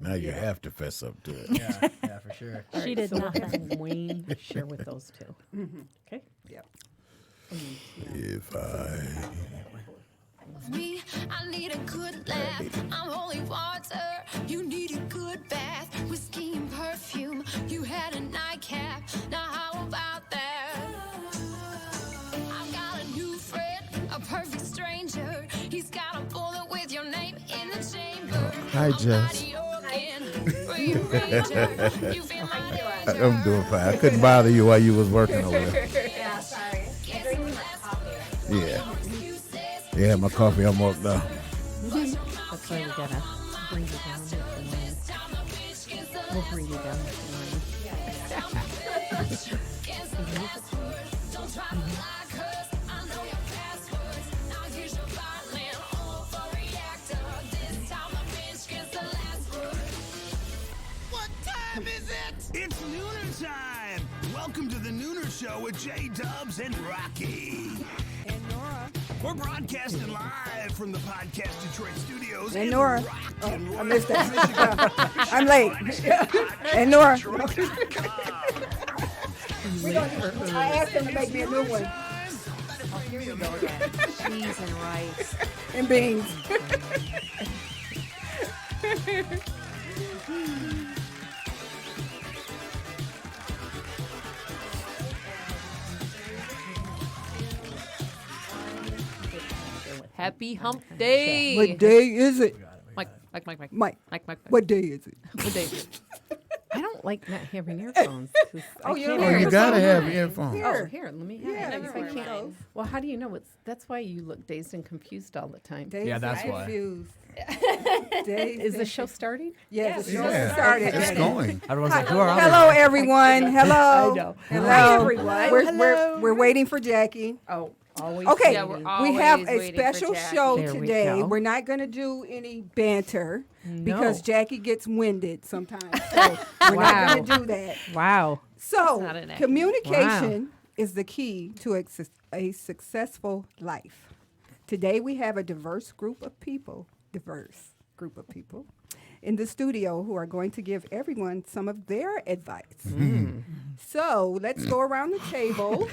nothing. Now you have to fess up to it. Yeah, for sure. She did nothing. Wayne share with those two. Okay. Yep. If I Me, I need a good laugh. I'm holy water. You need a good bath. Whiskey and perfume. You had a nightcap. Now how about that? I've got a new friend, a perfect stranger. He's got a bullet with your name in the chamber. Hi, Jess. I'm doing fine. I couldn't bother you while you was working over there. Yeah, sorry. I'm drinking my coffee. Yeah. Yeah, my coffee almost done. That's why we gotta bring you down with the wine. We'll bring you down with the What time is it? It's Nooner time. Welcome to the Nooner Show with J-Dubs and Rocky. And Nora. We're broadcasting live from the Podcast Detroit studios. And in Nora. Rock Oh, and I Roll, missed that. Michigan. I'm late. And Nora. I asked him to make me a new one. Here we go again. Cheese and rice. And beans. Happy Hump Day. What day is it? Mike. Mike. Mike. What day is it? What day? I don't like not having earphones. Oh, you can't don't Oh, hear you it. gotta have earphones. Oh, here, let me have Yeah, it. you If I wear can't- those. Well, how do you know? That's why you look dazed and confused all the time. Days Yeah, that's is why. confused. Days Is the show starting? Yes, the show Yeah, started. it's going. Everyone's like, who are all Hello, everyone. Hello. I know. Hello. Hi, everyone. We're waiting for Jackie. Oh, always. Okay, Yeah, we're we always have a waiting for special Jackie. show There we today. go. We're not going to do any banter because No. Jackie gets winded sometimes. So we're not going to do that. Wow. So not an act. communication is the key to a successful life. Today we have a diverse group of people in the studio who are going to give everyone some of their advice. So let's go around the table.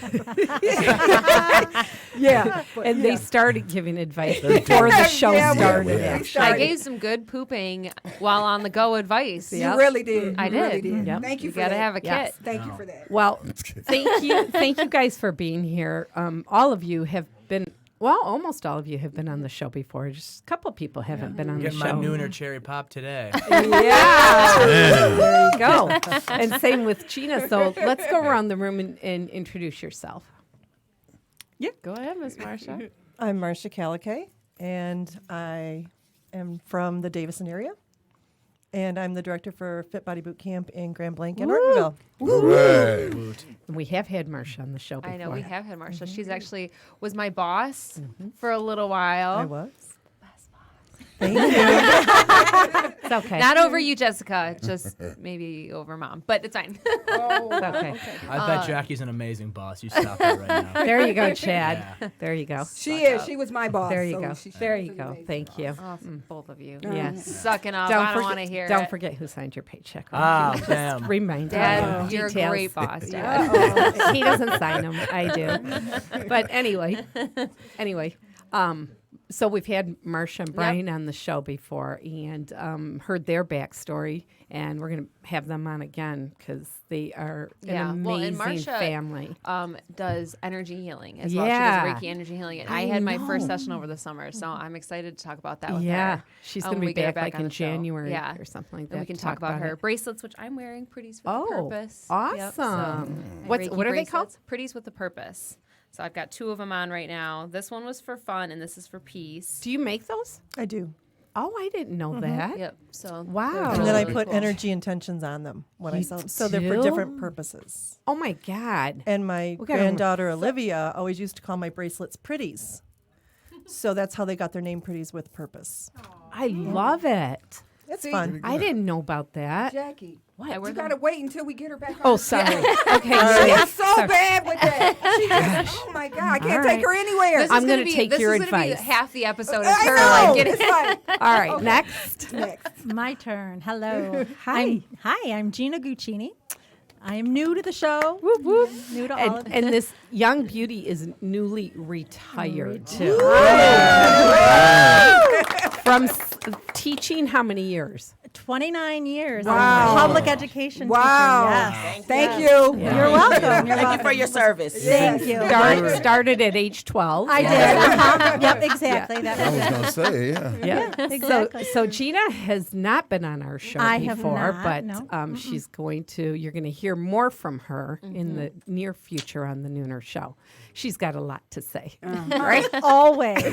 Yeah. And they started giving advice before the show Yeah, started. we- actually. I gave some good pooping while on the go advice. You really did. I You really did. Yep. Thank you You for gotta that. have a Yes. kit. Thank you for that. Well, thank you guys for being here. All of you have been, almost all of you have been on the show before. Just a couple people haven't been on Getting the my show. Nooner cherry pop today. Yeah. There you go. And same with Gina. So let's go around the room and introduce yourself. Go ahead, Miss Marsha. I'm Marcia Calicay, and I am from the Davison area. And I'm the director for Fit Body Boot Camp in Grand Blanc and Ortonville. Right. And we have had Marsha on the show before. I know we have had Marsha. She's actually was my boss for a little while. I was. It's okay. Not over you, Jessica. Just maybe over Mom, but it's fine. It's okay. I bet Jackie's an amazing boss. You stop her right now. There you go, Chad. There you go. She is. She was my boss. There you so go. she There was you go. amazing. Thank you. Oh, both of you. Yes. Sucking up. I don't want to hear Don't it. forget who signed your paycheck. Ah, damn. Remind Dad, me. you're a Details. great boss, Dad. He doesn't sign them. I do. But anyway, so we've had Marsha and Brian on the show before and heard their backstory, and we're going to have them on again because they are an Well, and amazing Marsha, family. Does energy healing as well. Yeah. She does Reiki energy healing. And I had my first session over the summer, so I'm excited to talk about that with Yeah, her. she's when going to we be get her back like on in the show. January Yeah. or something like that. And we can to talk about her it. bracelets, which I'm wearing. Pretties with a Oh, purpose. awesome. Yep, What are they called? Pretties with a purpose. So I've got 2 of them on right now. This one was for fun, and this is for peace. Do you make those? I do. Oh, I didn't know that. Yep. So Wow. they're And then I really put cool. energy intentions on them when I You sell them. So they're for do? different purposes. Oh my God. And my We gotta- granddaughter Olivia always used to call my bracelets Pretties. So that's how they got their name, Pretties with Purpose. I love it. It's See, fun. I didn't know about that. Jackie. I wear You them. gotta wait until we get her back. Oh, on. sorry. Okay. She's so Sorry. bad with that. She just, oh my God, I can't take her anywhere. This is I'm gonna be, take this your is gonna advice. Be half the episode is I her know. like getting. It's like, All right, next. next. My turn. Hello. Hi. I'm Gina Guccini. I am new to the show. Whoop, whoop. New to all of And this young beauty is newly retired, too. From teaching how many years? 29 years. Wow. Public education Wow. teacher. Yes. Thank you. You're welcome. You're welcome. for your service. Thank you. Started at age 12. I did. Uh-huh. Yep, exactly. That I was was it. going to say, yeah. Yeah. Exactly. So Gina has not been on our show I have before, not, but no. she's you're going to hear more from her in the near future on the Nooner Show. She's got a lot to say. Right? Always.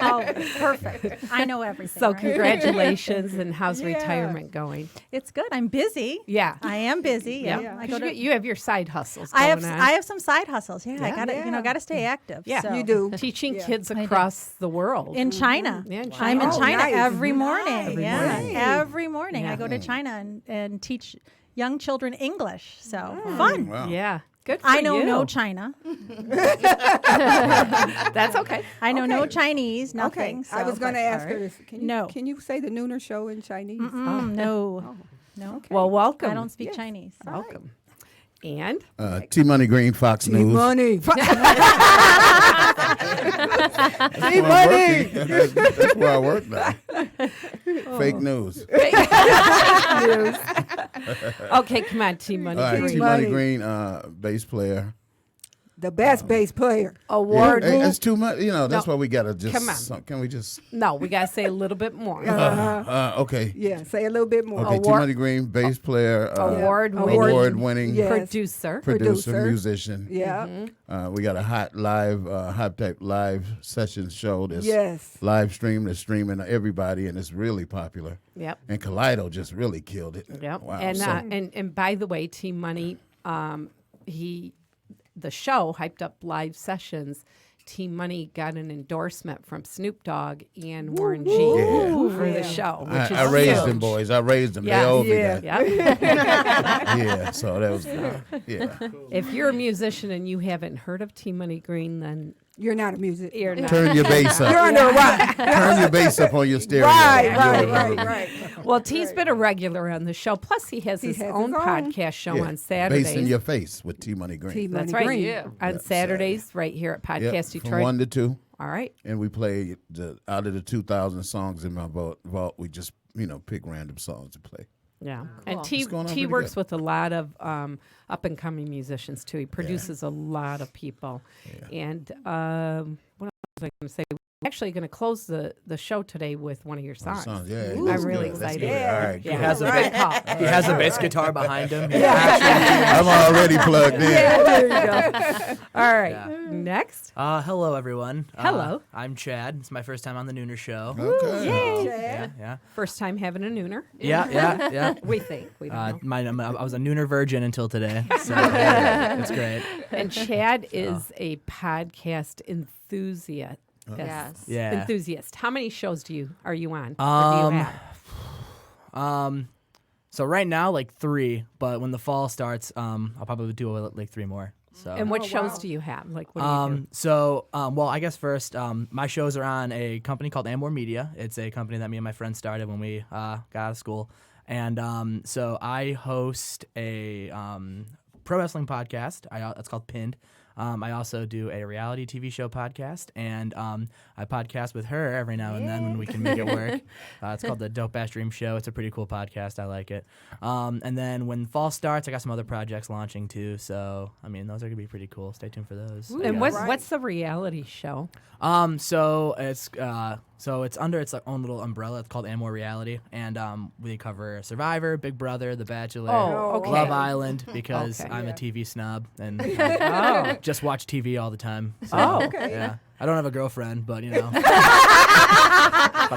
Always. Perfect. I know everything. So right? congratulations, and how's retirement going? It's good. I'm busy. Yeah. I am busy. Yeah. Yeah. I go to. You have your side hustles I going on. have some side hustles. Yeah, I Yeah. gotta gotta stay active. Yeah. so. You do. Teaching Yeah. kids I do. across the world. In China. Yeah, in I'm in China. Oh, China nice. every morning. Nice. Yeah, Nice. every morning I Yeah. go to China and teach young children English. So fun. Wow. Yeah. Good for I know you. no China. That's okay. I know no Okay. Chinese. Nothing. Okay. I was going to ask her this. Can you, No. Can you say the Nooner Show in Chinese? No. No. Okay. Well, welcome. I don't speak Yes. Chinese. Welcome. And T Money Green, Fox News. Money. That's where I'm working. That's where I work now. Fake news. okay, come on, T Money. All right, Green. T Money Green, bass player. The best bass player. Award. Hey, that's too much. You know, that's No. why we gotta just. Come on. Can we just? No, we gotta say a little bit more. Okay. Yeah, say a little bit more. Okay. T Money Green, bass player. Award-winning Producer. producer, musician. Yeah. We got a hot type live session show that's Yes. live streamed. That's streaming to everybody, and it's really popular. Yep. And Kaleido just really killed it. Yep. Wow. And, so- and by the way, T Money, the show hyped up live sessions. T Money got an endorsement from Snoop Dogg and Warren G for the show, which I is raised huge. them boys. I raised them. Yeah. They owe me Yeah. that. Yep. Yeah. So that was good. Yeah. If you're a musician and you haven't heard of T Money Green, then You're not a musician. you're not. Turn your bass up. You're under a rock. Turn your bass up on your stereo. Right. Well, T's been a regular on the show. Plus, he has his has own his own. podcast show Yeah. on Saturdays. Bass in your face with T Money Green. T That's Money right. Green. Yeah. On Saturdays, right here at Yep, Podcast from Detroit. 1 to 2. All right. And we play out of the 2,000 songs in my vault. We just pick random songs to play. Yeah. And It's going on T pretty works good. with a lot of up and coming musicians too. He produces a lot of people. And what else was I going to say? We're actually going to close the show today with one of your songs. Yeah, I'm that's really good. That's excited. good. All right. Yeah. Good. has a Good call. He has a bass guitar behind him. I'm already plugged in. There you go. All right. Yeah. Next. Hello, everyone. Hello. I'm Chad. It's my first time on the Nooner Show. Okay. Yeah. First time having a nooner. Yeah. We think. We don't know. I was a Nooner virgin until today, so it's great. And Chad is a podcast enthusiast. Yes. Yeah. Enthusiast. How many shows are you on? Or do you have? So right now, like 3, but when the fall starts, I'll probably do like 3 more. So. And what shows do you have? Like, what do you do? Well, I guess first, my shows are on a company called Amor Media. It's a company that me and my friend started when we got out of school. And so I host a pro wrestling podcast. It's called Pinned. I also do a reality TV show podcast, and I podcast with her every now and then when we can make it work. It's called the Dope Ass Dream Show. It's a pretty cool podcast. I like it. And then when fall starts, I got some other projects launching too. So, I mean, those are going to be pretty cool. Stay tuned for those. And what's the reality show? So it's under its own little umbrella. It's called Amor Reality, and we cover Survivor, Big Brother, The Bachelor, okay. Love Island, because Okay. I'm a TV snob and Oh. just watch TV all the time. So, Oh, okay. Yeah. I don't have a girlfriend, but but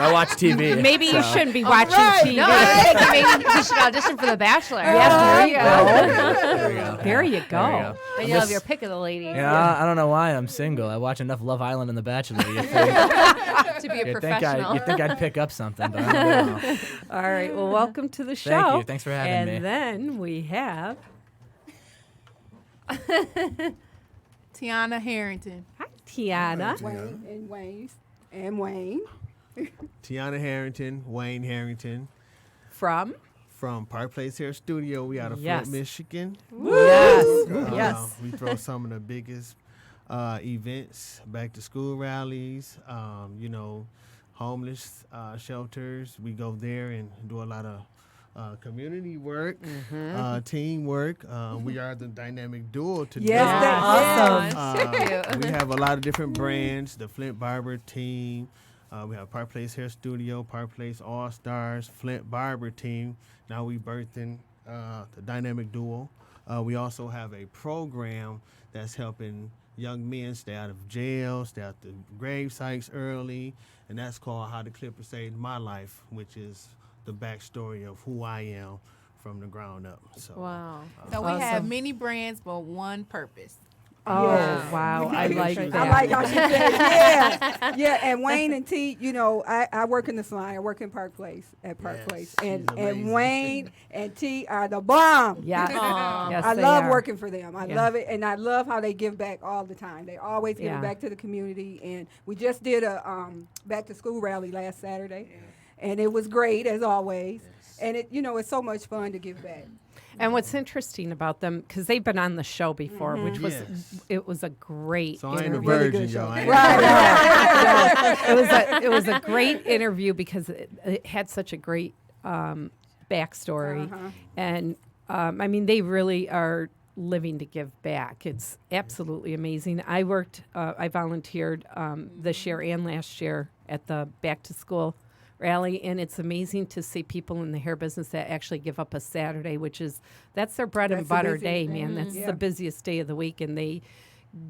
I watch TV. Maybe you so. shouldn't be watching TV. No, I think maybe you should audition for The Bachelor. Yes, there you go. There we go. There you There we go. And you'll have your pick of the lady. Yeah, I don't know why I'm single. I watch enough Love Island and The Bachelor. You To be a you'd professional. think I'd pick up something, but I don't know. All right. Well, welcome to the show. Thank you. Thanks for having me. And then we have Tiana Harrington. hi, Tiana. And Wayne. Tiana Harrington, Wayne Harrington From? from Park Place Hair Studio. We out of Yes. Flint, Michigan. Yes. Yes. We throw some of the biggest events, back to school rallies, homeless shelters. We go there and do a lot of community work, teamwork. We are the dynamic duo today. Yes, Awesome. We have a lot of different brands. The Flint Barber team. We have Park Place Hair Studio, Park Place All Stars, Flint Barber team. Now we birthing the dynamic duo. We also have a program that's helping young men stay out of jail, stay out the grave sites early, and that's called How the Clipper Saved My Life, which is the backstory of who I am from the ground up. So, Wow. So we have many brands, but one purpose. Oh, Yeah. wow. I like that. I like how she said, yeah. Yeah, and Wayne and T, I work in the salon. I work in Park Place, at Park Yes, Place. she's And amazing. Wayne and T are the bomb. Yes. Yes, I they love are. working for them. I Yeah. love it, and I love how they give back all the time. They always give Yeah. back to the community, and we just did a back to school rally last Saturday, and it was great as always. And it's so much fun to give back. And what's interesting about them, because they've been on the show before, which was Yes. it was a great So I ain't a interview. virgin, y'all. I ain't It was a great interview because it had such a great backstory, and they really are living to give back. It's absolutely amazing. I volunteered this year and last year at the back to school rally, and it's amazing to see people in the hair business that actually give up a Saturday, that's their bread and That's the butter busiest day, day. man. That's Yeah. the busiest day of the week, and they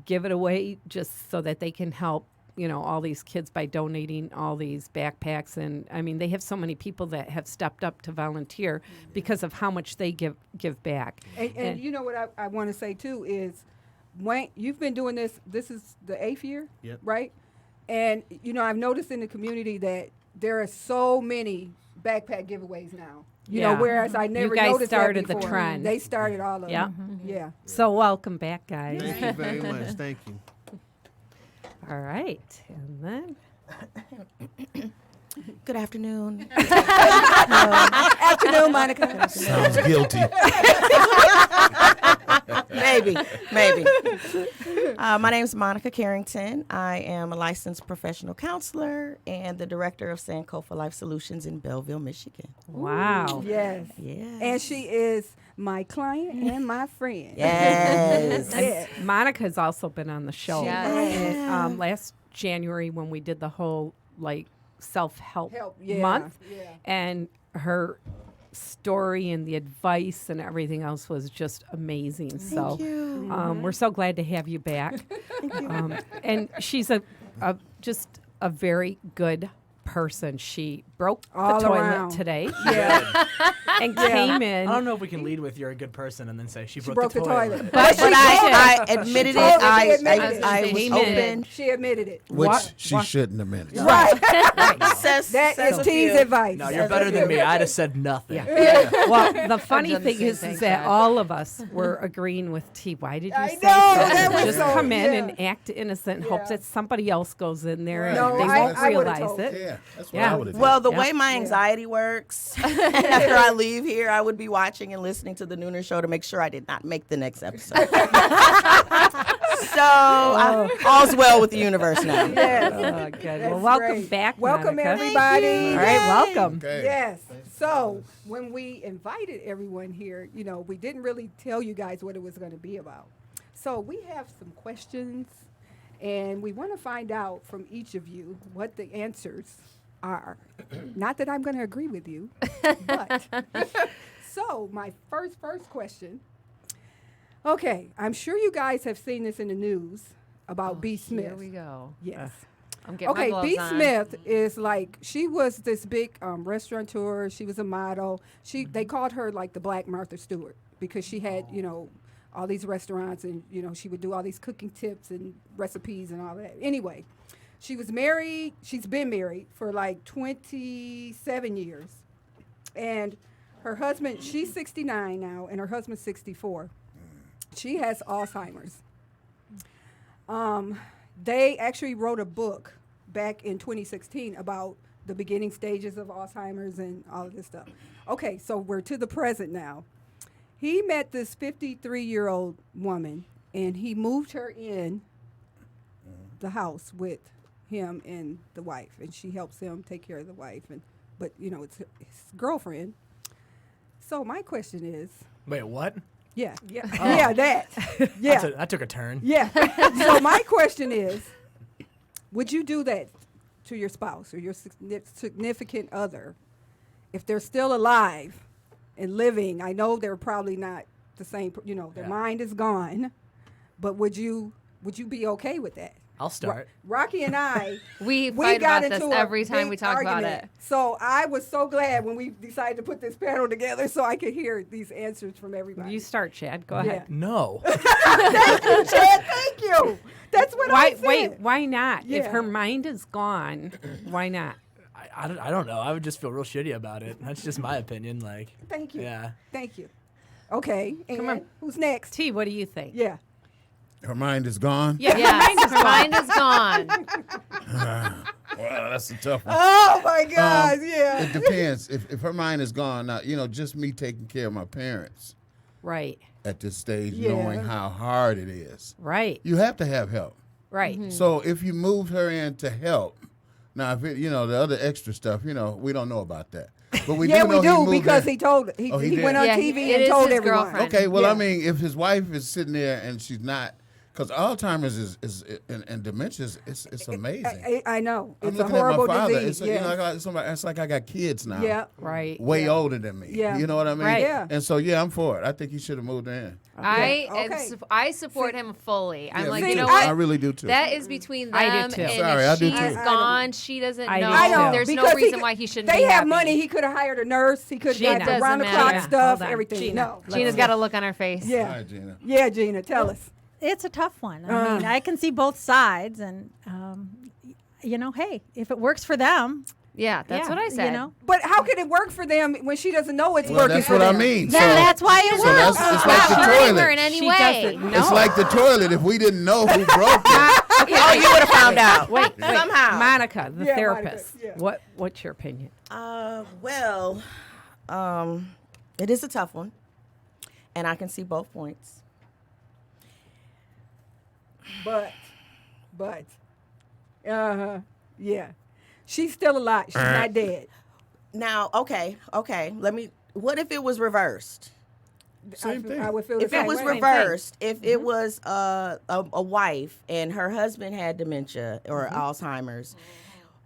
give it away just so that they can help all these kids by donating all these backpacks. And they have so many people that have stepped up to volunteer because of how much they give back. And you know what I want to say too is, Wayne, you've been doing this is the 8th year, Yep. right? And I've noticed in the community that there are so many backpack giveaways now. Yeah. Whereas I never guys noticed started that the before. trend. They started all of Yeah. them. Yeah. So welcome back, guys. Thank you very much. Thank you. All right, and then Good afternoon. Afternoon, Monica. Sounds guilty. maybe. My name is Monica Carrington. I am a licensed professional counselor and the director of Sankofa Life Solutions in Belleville, Michigan. wow. Yes. Yeah. And she is my client and my friend. Yes. Yeah. Monica's also been on the show. Yes. And, last January when we did the whole self-help Yeah. month, Yeah. and her story and the advice and everything else was just amazing. So we're so glad to have you back. And she's just a very good person. She broke All the toilet around. today Yeah. and came in. I don't know if we can lead with "you're a good person" and then say she broke, broke the the toilet. toilet. But I admitted it. told us she I admitted it. was She open. She admitted it. Which she shouldn't have meant. Says That is a T's few. advice. No, you're better than me. I'd have said nothing. Well, the funny done the thing same is thing, that Chad. all of us were agreeing with T. Why did you I say know, that? that was Just so- come in yeah. and act innocent and hope Yeah. that somebody else goes in there and No, they I- won't I would've realize told. it. Yeah, that's what Yeah. I would have done. Well, the Yeah. way my anxiety works, after I leave here, I would be watching and listening to the Nooner Show to make sure I did not make the next episode. All's well with the universe now. Yes. Oh, good. Well, That's welcome great. back, Welcome, Monica. everybody. All right, welcome. Okay. Yes. So when we invited everyone here, we didn't really tell you guys what it was going to be about. So we have some questions, and we want to find out from each of you what the answers are. Not that I'm going to agree with you, but so my first question. Okay, I'm sure you guys have seen this in the news. about B. Smith. Here we go. Yes. I'm getting my Okay, gloves B. on. Smith is like, she was this big restaurateur. She was a model. They called her like the Black Martha Stewart because she had, all these restaurants and, she would do all these cooking tips and recipes and all that. Anyway, she was married. She's been married for like 27 years. And her husband, she's 69 now, and her husband's 64. She has Alzheimer's. They actually wrote a book back in 2016 about the beginning stages of Alzheimer's and all of this stuff. Okay, so we're to the present now. He met this 53-year-old woman, and he moved her in the house with him and the wife, and she helps him take care of the wife. But it's his girlfriend. So my question is, Wait, what? yeah, that, yeah, That took a turn. yeah. So my question is, would you do that to your spouse or your significant other if they're still alive and living? I know they're probably not the same, their mind is gone, but would you be okay with that? I'll start. Rocky and I, We fight got about this into a every time big we talk about argument. it. So I was so glad when we decided to put this panel together so I could hear these answers from everybody. You start, Chad. Go Yeah. ahead. No. Thank you, Chad. Thank you. That's what I said. Wait, why not? If Yeah. her mind is gone, why not? I don't know. I would just feel real shitty about it. That's just my opinion. Like, Thank you. yeah. Thank you. Okay. Come on. Who's next? T, what do you think? Yeah. Her mind is gone. Yeah, Yes, her mind is gone. Wow, that's a tough one. Oh my God. Yeah. It depends. If her mind is gone, now just me taking care of my parents Right, at this stage, Yeah. knowing how hard it is, right, you have to have help. right. So if you moved her in to help, now if it, the other extra stuff, we don't know about that. But we Yeah, do we know do he moved because in. he told He he did? went on Yeah, TV it and is told his everyone. girlfriend. Okay, well, Yeah. I mean, if his wife is sitting there and she's not, because Alzheimer's is and dementia it's amazing. I know. I'm It's a looking at horrible my father. disease. It's it's like I got kids now. Yeah. Right. Way older than me. Yeah. You know what I mean? Right. Yeah. And so I'm for it. I think he should have moved in. I support him fully. I'm Yeah, like, me you know too. what? I really do too. That is between them. I do too. And Sorry, if I do she's too. I gone, she doesn't I do know. too. I know. There's no because reason why he shouldn't They be have happy. money. He could have hired a nurse. He could Gina. have got the round the Doesn't clock matter. stuff. Hold on. Everything. Gina. No. Gina's got a look on her face. Yeah. All right, Gina. Yeah, Gina. Tell us. It's a tough one. I mean, I can see both sides, and hey, if it works for them, Yeah, that's what I said. But how can it work for them when she doesn't know it's Well, working that's for what I them? mean. then that's why it So works. it's like the Not hurting her toilet. in any She way. doesn't know. It's like the toilet. If we didn't know who broke it, Oh, you would have found out. Wait, Somehow. Monica, the Yeah, therapist. Monica, yeah. What's your opinion? Well, it is a tough one, and I can see both points. But, yeah. She's still alive. She's not dead. Now, okay. What if it was reversed? Same thing. I would feel the If same it was way. reversed, if it was a wife and her husband had dementia or Alzheimer's,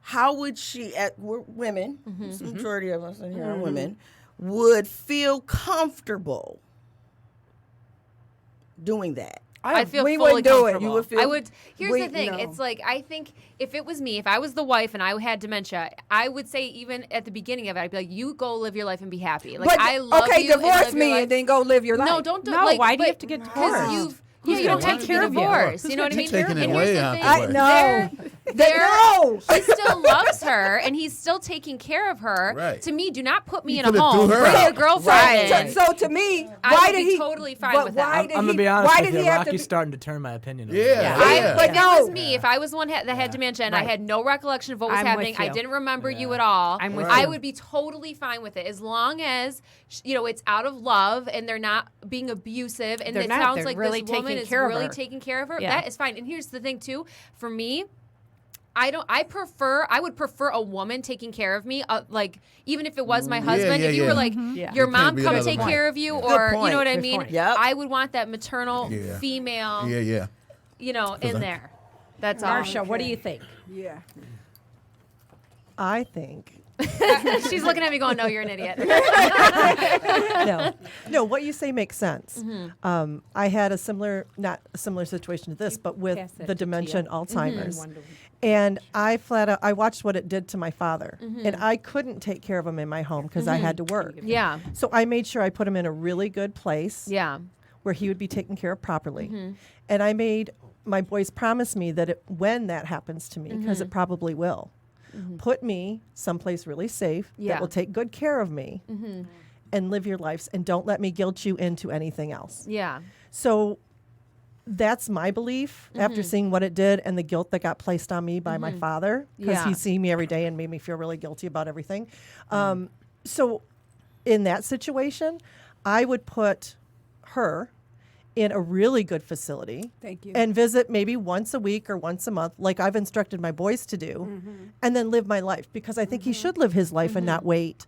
how would she? We're women. The majority of us in here are women. Would feel comfortable doing that. I'd feel we fully wouldn't do it. comfortable. You would feel- I would. Here's we- the thing. no. It's like I think if it was me, if I was the wife and I had dementia, I would say even at the beginning of it, I'd be like, "You go live your life and be happy." Like But I love okay, you. and divorce live your me life. and then go live your life. No, don't do. No, like, why do you but- have to get Because divorced? you've. Who's You gonna don't have take to care be of you? divorced. Who's You know what I gonna mean? take care of you? And Taking it here's way the out thing. the way. No. She still loves her, and he still taking care of her. Right. To me, do not put me You in a coulda threw home. her Bring out. your girlfriend in. So to me, I why would did be he? totally fine but with that. why I'm did gonna he? be honest Why with did you. he have Rocky's to? starting to turn my opinion. A Yeah. little bit. Yeah. But if No. it was me, if I was the one that had dementia and I Right. had no recollection of what was I'm happening, with I you. didn't remember you at all, I'm with I you. would be totally fine with it as long as it's out of love and they're not being abusive and They're it not. sounds They're like really this woman taking is care of really her. taking care of her. Yeah. That is fine. And here's the thing too, for me. I would prefer a woman taking care of me, like even if it was my husband. yeah, if you yeah. were like, Yeah. your It can't mom be come another take wife. care of you, Good or you point. know what I Good mean. point. Yep. I would want that maternal Yeah. female, Yeah. in there. That's all. Marsha, what do you think? Yeah. I think She's looking at me going, no, you're an idiot. No, what you say makes sense. I had not a similar situation to this, but with pass that the to dementia Tia. and Alzheimer's. Wonder- And I watched what it did to my father. And I couldn't take care of him in my home because I had to work. Yeah. So I made sure I put him in a really good place Yeah. where he would be taken care of properly. And I made my boys promise me that when that happens to me, because it probably will, put me someplace really safe Yeah. that will take good care of me and live your lives, and don't let me guilt you into anything else. Yeah. So that's my belief after seeing what it did and the guilt that got placed on me by my father, because Yeah. he's seen me every day and made me feel really guilty about everything. So in that situation, I would put her in a really good facility. Thank you. And visit maybe once a week or once a month, like I've instructed my boys to do, and then live my life, because I think he should live his life and not wait.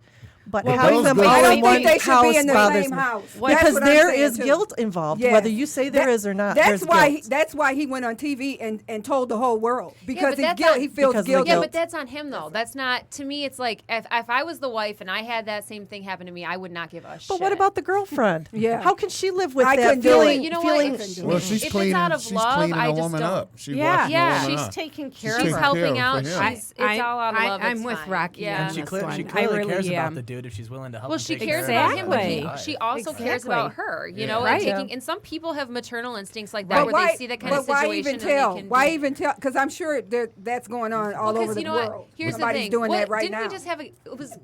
But having them those all good in things- one I think they should be house in the bothers same me. house. That's Because what I'm there saying, is too. guilt involved, Yes. whether you say there is or not. There's guilt. That's why he went on TV and told the whole world, because but that's he feels because of the guilty. Yeah, guilt. but that's on him though. That's not to me. It's like if I was the wife and I had that same thing happen to me, I would not give a shit. But what about the girlfriend? Yeah. How can she live with I that couldn't do feeling? it. You know what? feeling If- Well, she's If it's cleaning. out of She's love, cleaning I a just woman don't- up. She Yeah. washing Yeah. a woman She's up. taking care She's of taking her. helping care out. for him. It's all out of love. I'm it's with fine. Rocky Yeah. on She, this she one. I clearly really cares am. about the dude if she's willing to help Well, him she take cares care about of him, but Exactly. she also cares about her. You know, Right. and taking. And some people have maternal instincts like that, But where why, they see that kind of but why situation. even and tell? they can Why do- even tell? Because I'm sure that's going on all Well, over 'cause the you know world. what? Here's Somebody's the thing. doing that right didn't now. we just have it was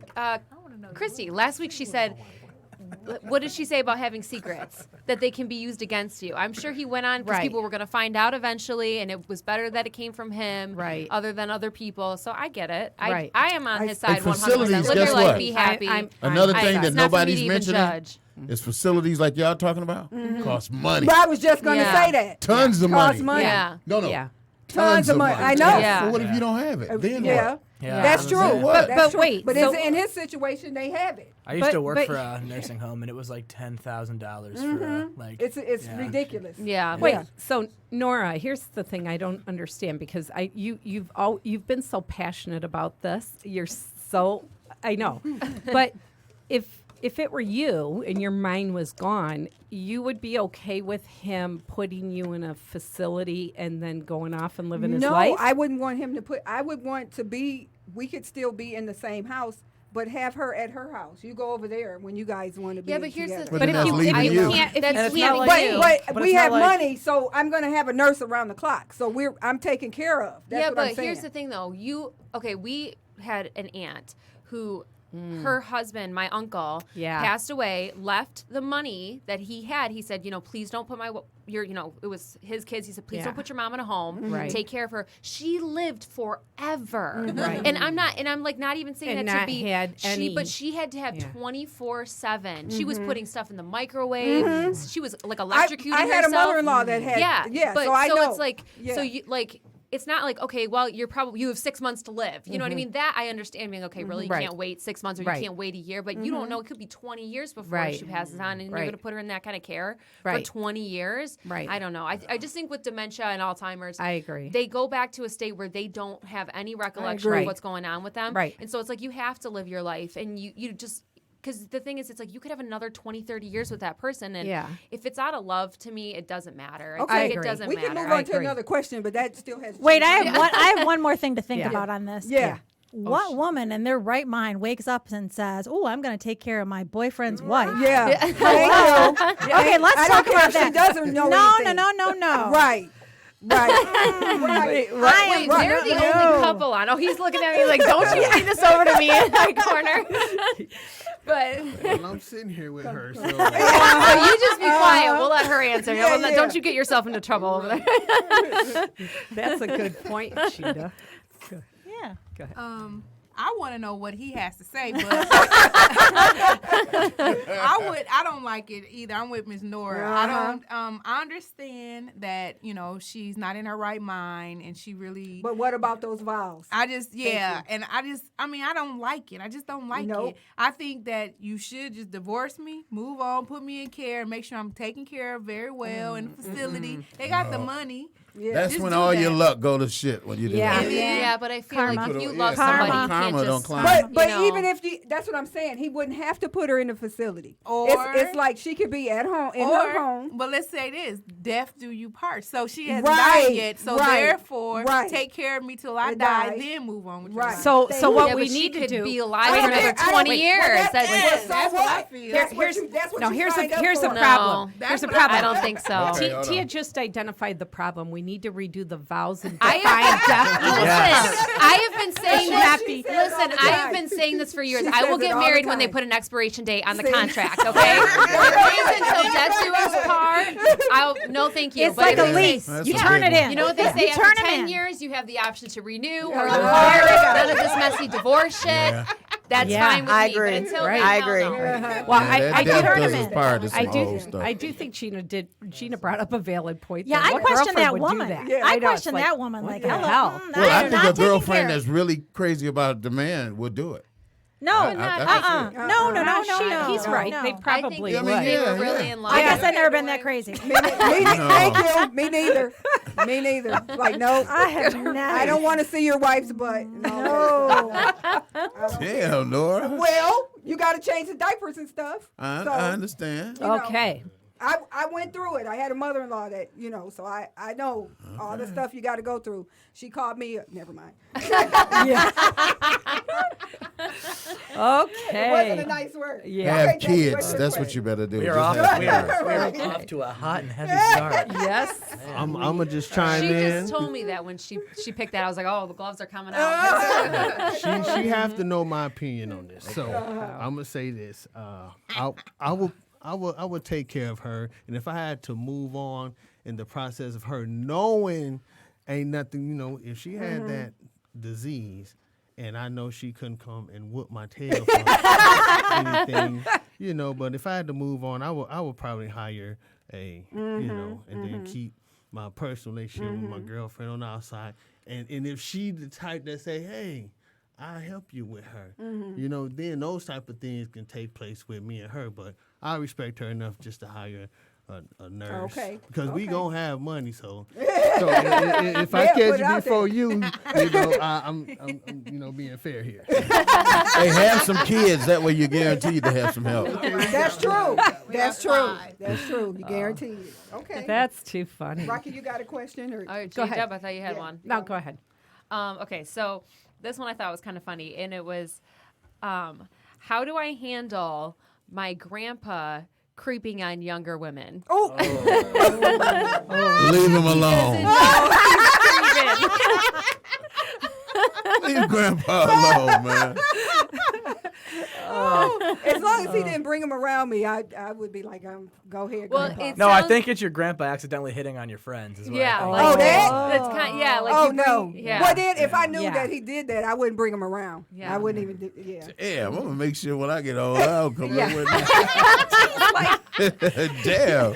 Christy last week? She said, "What did she say about having secrets that they can be used against you?" I'm sure he went on because Right. people were going to find out eventually, and it was better that it came from him, Right. other than other people. So I get it. Right. I am on his side 100%. facilities, Live your guess life, what? be happy. Another thing that it's not for me nobody's to even mentioning judge. is facilities like y'all talking about cost money. But I was just going to Yeah. say that. Tons of Costs money. money. Yeah. No. Yeah. Tons of money. I know. Yeah. So what if you don't have it? Then Yeah. what? Yeah. That's true. So what? That's But true. wait, But so- in his situation, they have it. I used But- to work but- for a nursing home, and it was like $10,000 for like. It's yeah. ridiculous. Yeah. Wait, Yeah. so Nora, here's the thing I don't understand, because you've been so passionate about this. You're so I know. But if it were you and your mind was gone, you would be okay with him putting you in a facility and then going off and living his life? No, I wouldn't want him to put. I would want to be. We could still be in the same house, but have her at her house. You go over there when you guys want to be. Yeah, but here's the together. But But then if that's you, leaving if you you. can't, if That's you it's can't not leave like you, you. But But we it's not have like- money, so I'm going to have a nurse around the clock. So I'm taken care of. That's yeah, what but I'm saying. here's the thing, though. We had an aunt who, her husband, my uncle, Yeah. passed away, left the money that he had. He said, please don't put it was his kids. He said, please Yeah. don't put your mom in a home. Right. Take care of her. She lived forever. Right. And I'm like not even saying And that to not be, had any- but she had to have Yeah. 24/7. She was putting stuff in the microwave. She was like electrocuting I had a herself. mother-in-law that had. Yeah, but so I know. it's like Yeah. so you like it's not like okay, well you have 6 months to live. You know what I mean? That I understand being okay. Really, you Right. can't wait 6 months or Right. you can't wait a year, but you don't know. It could be 20 years before Right. she passes on, and Right. you're going to put her in that kind of care Right. for 20 years. Right. I don't know. I just think with dementia and Alzheimer's, I agree. They go back to a state where they don't have any recollection agree. of what's going on with them. Right. And so it's like you have to live your life, and you just. Because the thing is, it's like you could have another 20, 30 years with that person. And Yeah. if it's out of love, to me, it doesn't matter. It's Okay. like I it agree. doesn't we matter. can move I on to agree. another question, but that still has. Wait, I have one more thing to think Yeah. about on this. Yeah. What woman in their right mind wakes up and says, "Oh, I'm going to take care of my boyfriend's wife"? Yeah. Thank you. Okay, let's I talk don't care about if she that. doesn't know No. Right. Right. Wait, they're the only couple on. Oh, he's looking at me like, don't you bring this over to me in my corner. But Well, I'm sitting here with her, so so you just be quiet. We'll let her answer. Yeah, Well, yeah. Don't you get yourself into trouble over there. That's a good point, Sheeta. Yeah. Go ahead. I want to know what he has to say, but I don't like it either. I'm with Miss Nora. I don't. I understand that she's not in her right mind, and she really. But what about those vows? I don't like it. I just don't like Nope. it. I think that you should just divorce me, move on, put me in care, and make sure I'm taken care of very well in the facility. They got the money. That's Just when do all your that. luck go to shit when you do Yeah. that. Yeah, but I feel Karma. like if you Yeah, love karma. somebody, you Karma can't don't just. climb. But you know. even if that's what I'm saying, he wouldn't have to put her in a facility. Or- It's like she could be at home in her home. But let's say this: death do you part. So she hasn't Right, died yet. So right, therefore, right. take care of me till I I die, die. then move on with Right. your life. So Thank so you. what Yeah, we but she need to could do. be alive for another 20 years. That's That's what I feel. No, here's the No. problem. That's Here's the what I- problem. I don't think so. Okay, hold Tia on. just identified the problem. We need to redo the vows and I define have, death. listen, I have been saying That's this. what she says all Listen, the I have time. been saying this for years. She I will says it get all the married when they time. put an expiration date on the See? contract. Okay, it until death do us part. No, thank you. It's But like if a they lease. say- That's You a turn big it one. in. You know what they say? You After turn 'em 10 in. years, you have the option to renew Yeah. or Oh, divorce. there we go. None of this messy divorce shit. Yeah. That's Yeah. fine with I me. agree. But until Right. then, I hell agree. no. Well, Yeah, I that do. death turn does 'em us in. part. It's I some do. old stuff. I do think Gina brought up a valid point. Yeah, though. I What question girlfriend that would woman. Do that? Yeah. I know, it's question like, that woman. what Like, the hello. hell? Well, I am think not a taking girlfriend care. that's really crazy about the man would do it. No, I can see it. no. He's right. No. They I think probably I mean, would. they were yeah, really yeah. in love. I guess I've never been that crazy. Thank you. Me neither. Me neither. Like, no. I have not. I don't want to see your wife's butt. No. Damn, Nora. Well, you got to change the diapers and stuff. I So, understand. you know, Okay. I went through it. I had a mother-in-law that, so I know all the stuff you got to go through. She called me. Never mind. Okay. It wasn't a nice word. Yeah. Have Okay, Jackie, kids. what's your That's what question? you better do. We are Just off. have We kids. are off to a hot and heavy start. Yes. I'm gonna just chime She in. just told me that when she picked that, I was like, oh, the gloves are coming out. She have to know my opinion on this. So I'm gonna say this. I will take care of her, and if I had to move on in the process of her knowing ain't nothing, if she had that disease, and I know she couldn't come and whoop my tail for anything, But if I had to move on, I would probably hire a, and then keep my personal relationship with my girlfriend on the outside. And if she the type that say, hey, I'll help you with her, then those type of things can take place with me and her. But I respect her enough just to hire a nurse. Okay. Because we Okay. gonna have money, so if I Yeah, put catch it you out before you, I'm being fair here. Hey, have some kids. That way you're guaranteed to have some help. That's true. That's true. That's true. You guaranteed it. Okay. That's too funny. Rocky, you got a question? Or All right, Go ahead. J-Dub, I thought you had Yeah. one. No, go ahead. Okay, so this one I thought was kind of funny, and it was, how do I handle my grandpa creeping on younger women? Leave him alone. Leave Grandpa alone, man. as long as he didn't bring him around me, I would be like, go ahead, Well, Grandpa. it No, I sounds- think it's your grandpa accidentally hitting on your friends. Is what Yeah, I think. like, that? That's kind, yeah, like Oh you bring, no! yeah. Well, then if I knew Yeah. that he did that, I wouldn't bring him around. Yeah. I wouldn't even do. Yeah. Yeah, I'm gonna make sure when I get old, I'll come Yeah. up with Damn.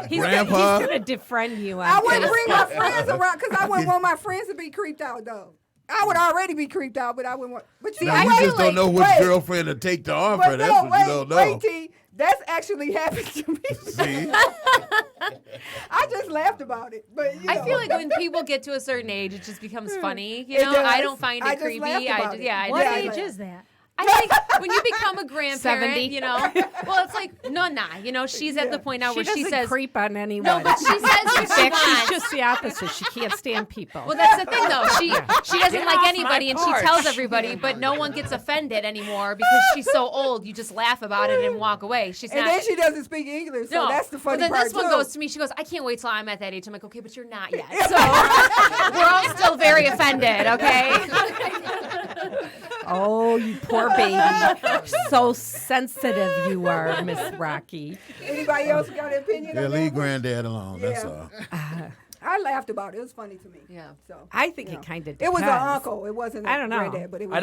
He's Grandpa. going to defriend you. I On wouldn't bring my Facebook. friends around because I wouldn't want my friends to be creeped out though. I would already be creeped out, but I wouldn't want. But see, Now, you wait, just don't know which wait. girlfriend to take to offer. But That's no, what wait, you don't know. wait, T. That's actually happened to me. See? I just laughed about it, but you know. I feel like when people get to a certain age, it just becomes funny. You It know, I does. don't find I it just creepy. laughed about it. I What just, age is that? I think when you become a grandparent, 70. you know, well, it's like, she's at the point now She where she doesn't says, creep on anyone. no, but she says what In she fact, she's wants. just the opposite. She can't stand people. Well, that's the thing, though. She doesn't like off my anybody, and she porch. tells everybody, but no one gets offended anymore because she's so old. You just laugh about it and walk away. She's and not. then she doesn't speak English, so that's the funny but then part this one too. goes to me. She goes, "I can't wait till I'm at that age." I'm like, "Okay, but you're not yet." So we're all still very offended. Okay. Oh, you poor baby. So sensitive you are, Miss Rocky. Anybody else got an opinion Yeah, on leave that? Granddad alone. That's Yeah. all. I laughed about it. It was funny to me. Yeah. So I think you know. it kind of It was an depends. uncle. It wasn't a I don't know. granddad, but it was I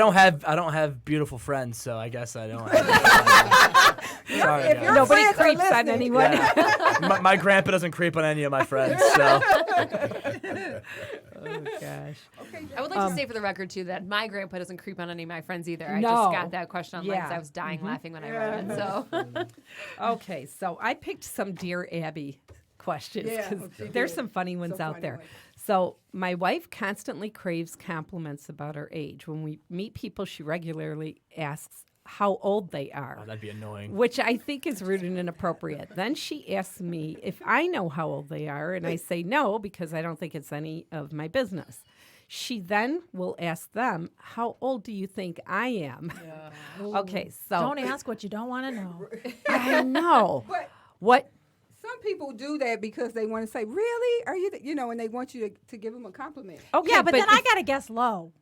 don't have beautiful friends, so I guess I don't. Sorry, if your guys. Nobody friends are creeps on listening- anyone. Yeah. my grandpa doesn't creep on any of my friends, so Oh, gosh. I would like to say for the record too that my grandpa doesn't creep on any of my friends either. I No. just got that question online because Yeah. I was dying laughing when I read it. So Okay, so I picked some Dear Abby questions Yeah, because she there's did. some funny ones out funny there. ones. So my wife constantly craves compliments about her age. When we meet people, she regularly asks how old they are. Oh, that'd be annoying. Which I think is rude and inappropriate. Then she asks me if I know how old they are, and I say no because I don't think it's any of my business. She then will ask them, how old do you think I am? Okay, so. Don't ask what you don't want to know. I know. But What? some people do that because they want to say, "Really? Are you?" And they want you to give them a compliment. Okay, Yeah, but then I if- got to guess low.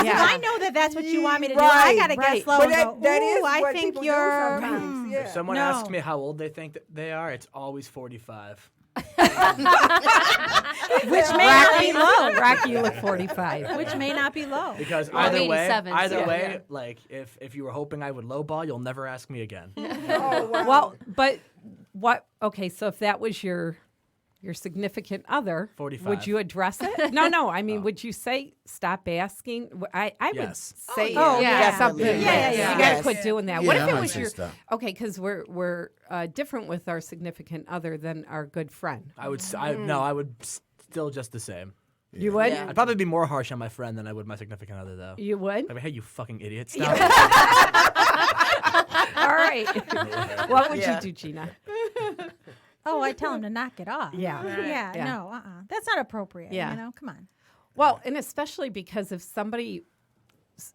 Yeah. I know that that's what you want me to do. Right, I got to right. guess low. But and that go, is "Ooh, I what think people you're. do sometimes. Yeah. If someone No. asks me how old they think that they are, it's always 45. Which may not be low. Rocky, you look 45. Which may not be low. Because Well, I'm either way, 87, so yeah. like if you were hoping I would lowball, you'll never ask me again. Oh, wow. Well, but what? Okay, so if that was your significant other, 45. would you address it? No. I mean, would you say stop asking? I would Yes. say Oh, yeah. something. Yeah. You got to Yes. quit doing that. Yeah, What I if it might was say your stop. okay? Because we're different with our significant other than our good friend. I would I would still just the same. You would. Yeah. I'd probably be more harsh on my friend than I would my significant other though. You would. I'd be, hey, you fucking idiot! Stop. All right. What would Yeah. you do, Gina? Oh, I tell him to knock it off. Yeah. Yeah, Yeah. no, that's not appropriate. Yeah. You know, come on. Well, and especially because if somebody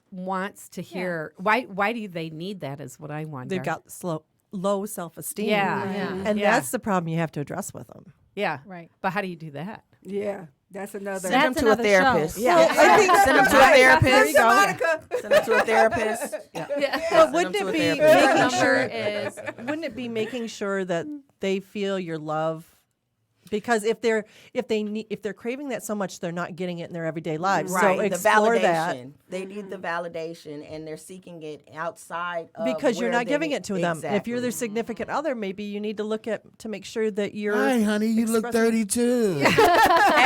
wants to hear why do they need that is what I wonder. They've got low self-esteem. Yeah. Yeah. And Yeah. that's the problem you have to address with them. Yeah. Right. But how do you do that? Yeah, that's another. Send them That's to a another show. therapist. Yeah. Well, I think Send them to a Right. therapist. There you go. Monica. Send them to a therapist. But wouldn't them to it a be therapist. making Number sure? is Wouldn't it be making sure that they feel your love? Because if they're craving that so much, they're not getting it in their everyday lives. So Right, the explore validation. that. They need the validation, and they're seeking it outside of Because you're where not they giving need- it to them. If you're Exactly. their significant other, maybe you need to look at to make sure that you're. Hi, honey, you look expressing- 32. Hey,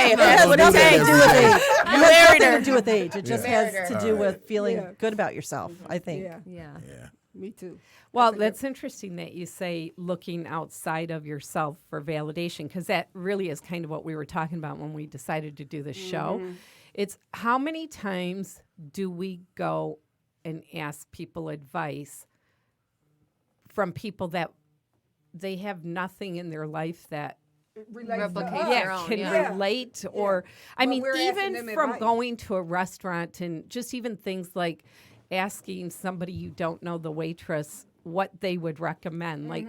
if It that's has what it nothing to takes. do with age. It has married nothing her. to do with age. It just Married has her. to do with feeling Yeah. good about yourself. I think. Yeah, yeah. Yeah. me too. Well, that's interesting that you say looking outside of yourself for validation, because that really is kind of what we were talking about when we decided to do this show. It's how many times do we go and ask people advice from people that they have nothing in their life that Replicate us. their own, can yeah. relate or I But mean we're asking even them from advice. going to a restaurant and just even things like asking somebody you don't know, the waitress, what they would recommend, like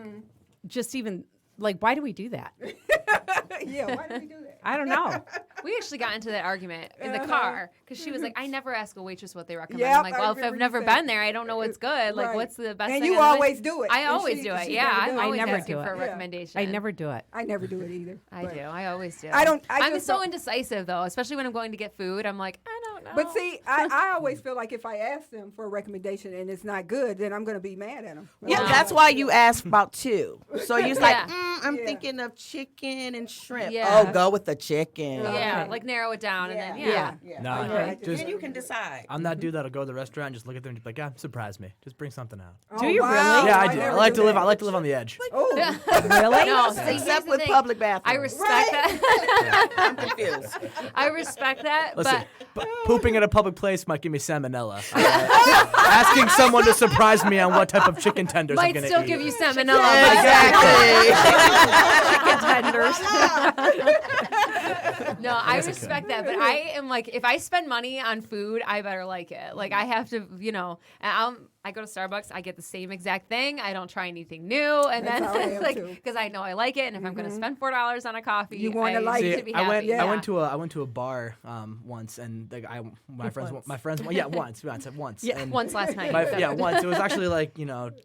just even like why do we do that? Yeah, why do we do that? I don't know. We actually got into that argument in the car because she was like, I never ask a waitress what they recommend. Yep, I'm like, I well, if remember I've you never said- been there, I don't know what's good. Like, Right. what's the best And thing you on the always menu? do it. I And always she- do it. she Yeah, never I'm does it. always I never asking do it. for a Yeah. recommendation. I never do it. I never do it either. I but- do. I always do. I don't- I I'm just so don't- indecisive though, especially when I'm going to get food. I'm like, I don't know. But see, I always feel like if I ask them for a recommendation and it's not good, then I'm going to be mad at them. Yeah, that's why you ask about two. So you're like, Yeah. I'm Yeah. thinking of chicken and shrimp. Yeah. Oh, go with the chicken. Yeah, Okay. like narrow it down and then Yeah. No, Okay. just Then you can decide. I'm that dude that'll go to the restaurant and just look at them and be like, surprise me. Just bring something out. Do you really? Yeah, I do. I never like do to live. that. I like to live on the edge. Oh, Really? No, see, here's Except the with thing. public bathrooms. I respect that. I'm confused. I respect that, Listen, but pooping in a public place might give me salmonella. Asking someone to surprise me on what type of chicken tenders I'm might gonna still eat. give you salmonella. but- Exactly. No, I respect that, but I am like, if I spend money on food, I better like it. Like I have to, and I go to Starbucks, I get the same exact thing. I don't try anything new, and That's how I then am, like too. because I know I like it, and if I'm going to spend $4 on a coffee, You wanna I like need it. to be I went. happy. I Yeah. went to a bar once, and my friends. Once. Yeah, and Once last night. once. It was actually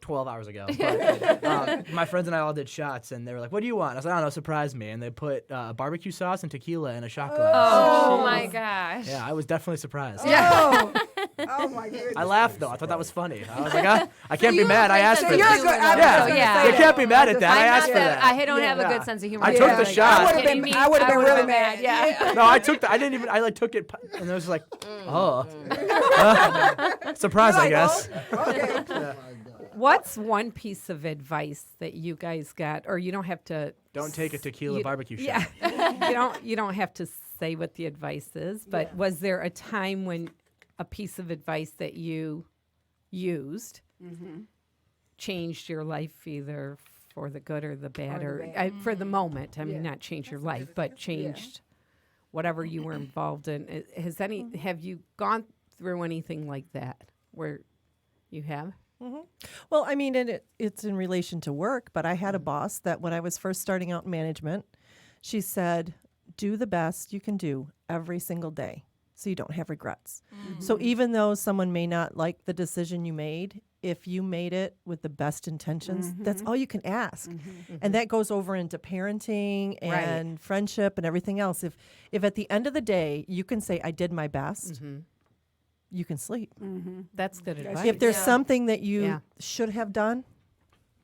12 hours ago. But, my friends and I all did shots, and they were like, "What do you want?" I said, "I don't know, surprise me." And they put barbecue sauce and tequila in a shot glass. Oh my gosh. Yeah, I was definitely surprised. oh, oh my goodness. I laughed though. I thought that was funny. I was like, I can't be mad. I asked for You're this. good. I was Yeah. just gonna Yeah. say You that. can't be mad at that. I I'm asked not for that. that. I don't have a Yeah. good sense of humor. I took the Like, shot. are you I would've kidding been- me? I would've been would've really been mad. Yeah. No, I took I took it, and it was like, surprise, I guess. Okay. What's one piece of advice that you guys got, or you don't have to? Don't take a tequila you- barbecue Yeah, shot. you don't have to say what the advice is. But was there a time when a piece of advice that you used changed your life, either for the good or the bad, for the moment? I mean, not change your life, but changed whatever you were involved in. Have you gone through anything like that where you have? Well, I mean, it's in relation to work, but I had a boss that when I was first starting out in management, she said, do the best you can do every single day so you don't have regrets. So even though someone may not like the decision you made, if you made it with the best intentions, that's all you can ask. And that goes over into parenting and friendship and everything else. If at the end of the day you can say, I did my best, you can sleep. That's good advice. If there's something that you should have done,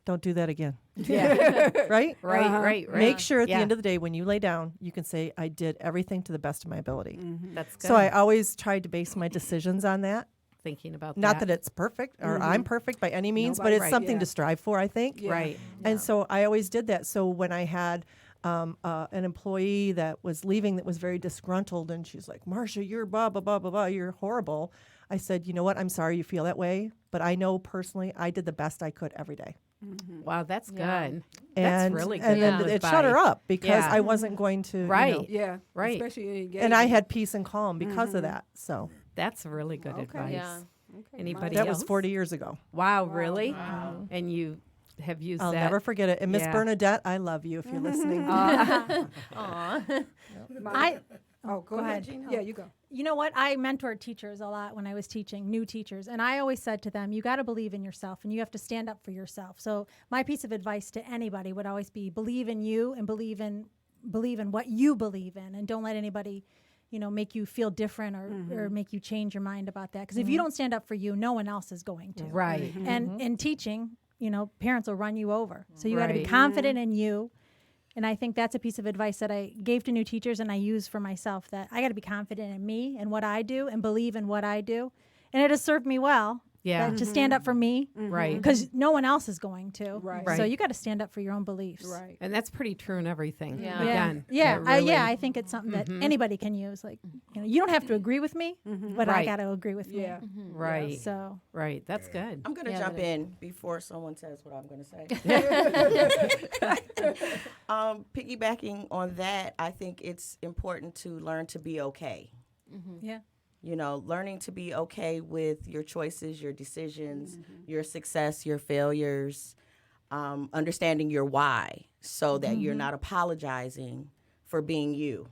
don't do that again. Right? Right. Make sure at the end of the day when you lay down, you can say, I did everything to the best of my ability. That's good. So I always tried to base my decisions on that. Thinking about Not that it's perfect or I'm perfect by any means, but it's something to strive for, I think. Right. And so I always did that. So when I had an employee that was leaving that was very disgruntled, and she's like, Marcia, you're blah, blah, blah, blah, blah, you're horrible. I said, you know what? I'm sorry you feel that way, but I know personally I did the best I could every day. Wow, that's good. And, That's really good. and then it shut her up because I wasn't going to, Right. you know, Right. Especially in and I had peace and calm because of that. So That's really good advice. Yeah. Anybody that else? was 40 years ago. Wow, really? Wow. And you have used I'll that? never forget it. And Miss Yeah. Bernadette, I love you if you're listening. Go ahead. Yeah, you go. You know what? I mentored teachers a lot when I was teaching new teachers, and I always said to them, you got to believe in yourself and you have to stand up for yourself. So my piece of advice to anybody would always be believe in you and believe in what you believe in, and don't let anybody, make you feel different or make you change your mind about that. Because if you don't stand up for you, no one else is going to. Right. And in teaching, parents will run you over. So you got to be Right. confident in you. And I think that's a piece of advice that I gave to new teachers and I use for myself, that I got to be confident in me and what I do and believe in what I do. And it has served me well. Yeah. To stand up for me. Right. Because no one else is going to. Right. So Right. you got to stand up for your own beliefs. Right. And that's pretty true in everything. Yeah. Again. Yeah. that really- I think it's something that anybody can use. Like, you don't have to agree with me, but I Right. got to agree with Yeah. me. Right. So Right. That's good. I'm going to Yeah, jump that is- in before someone says what I'm going to say. Piggybacking on that, I think it's important to learn to be okay. yeah. Learning to be okay with your choices, your decisions, your success, your failures, understanding your why so that you're not apologizing for being you.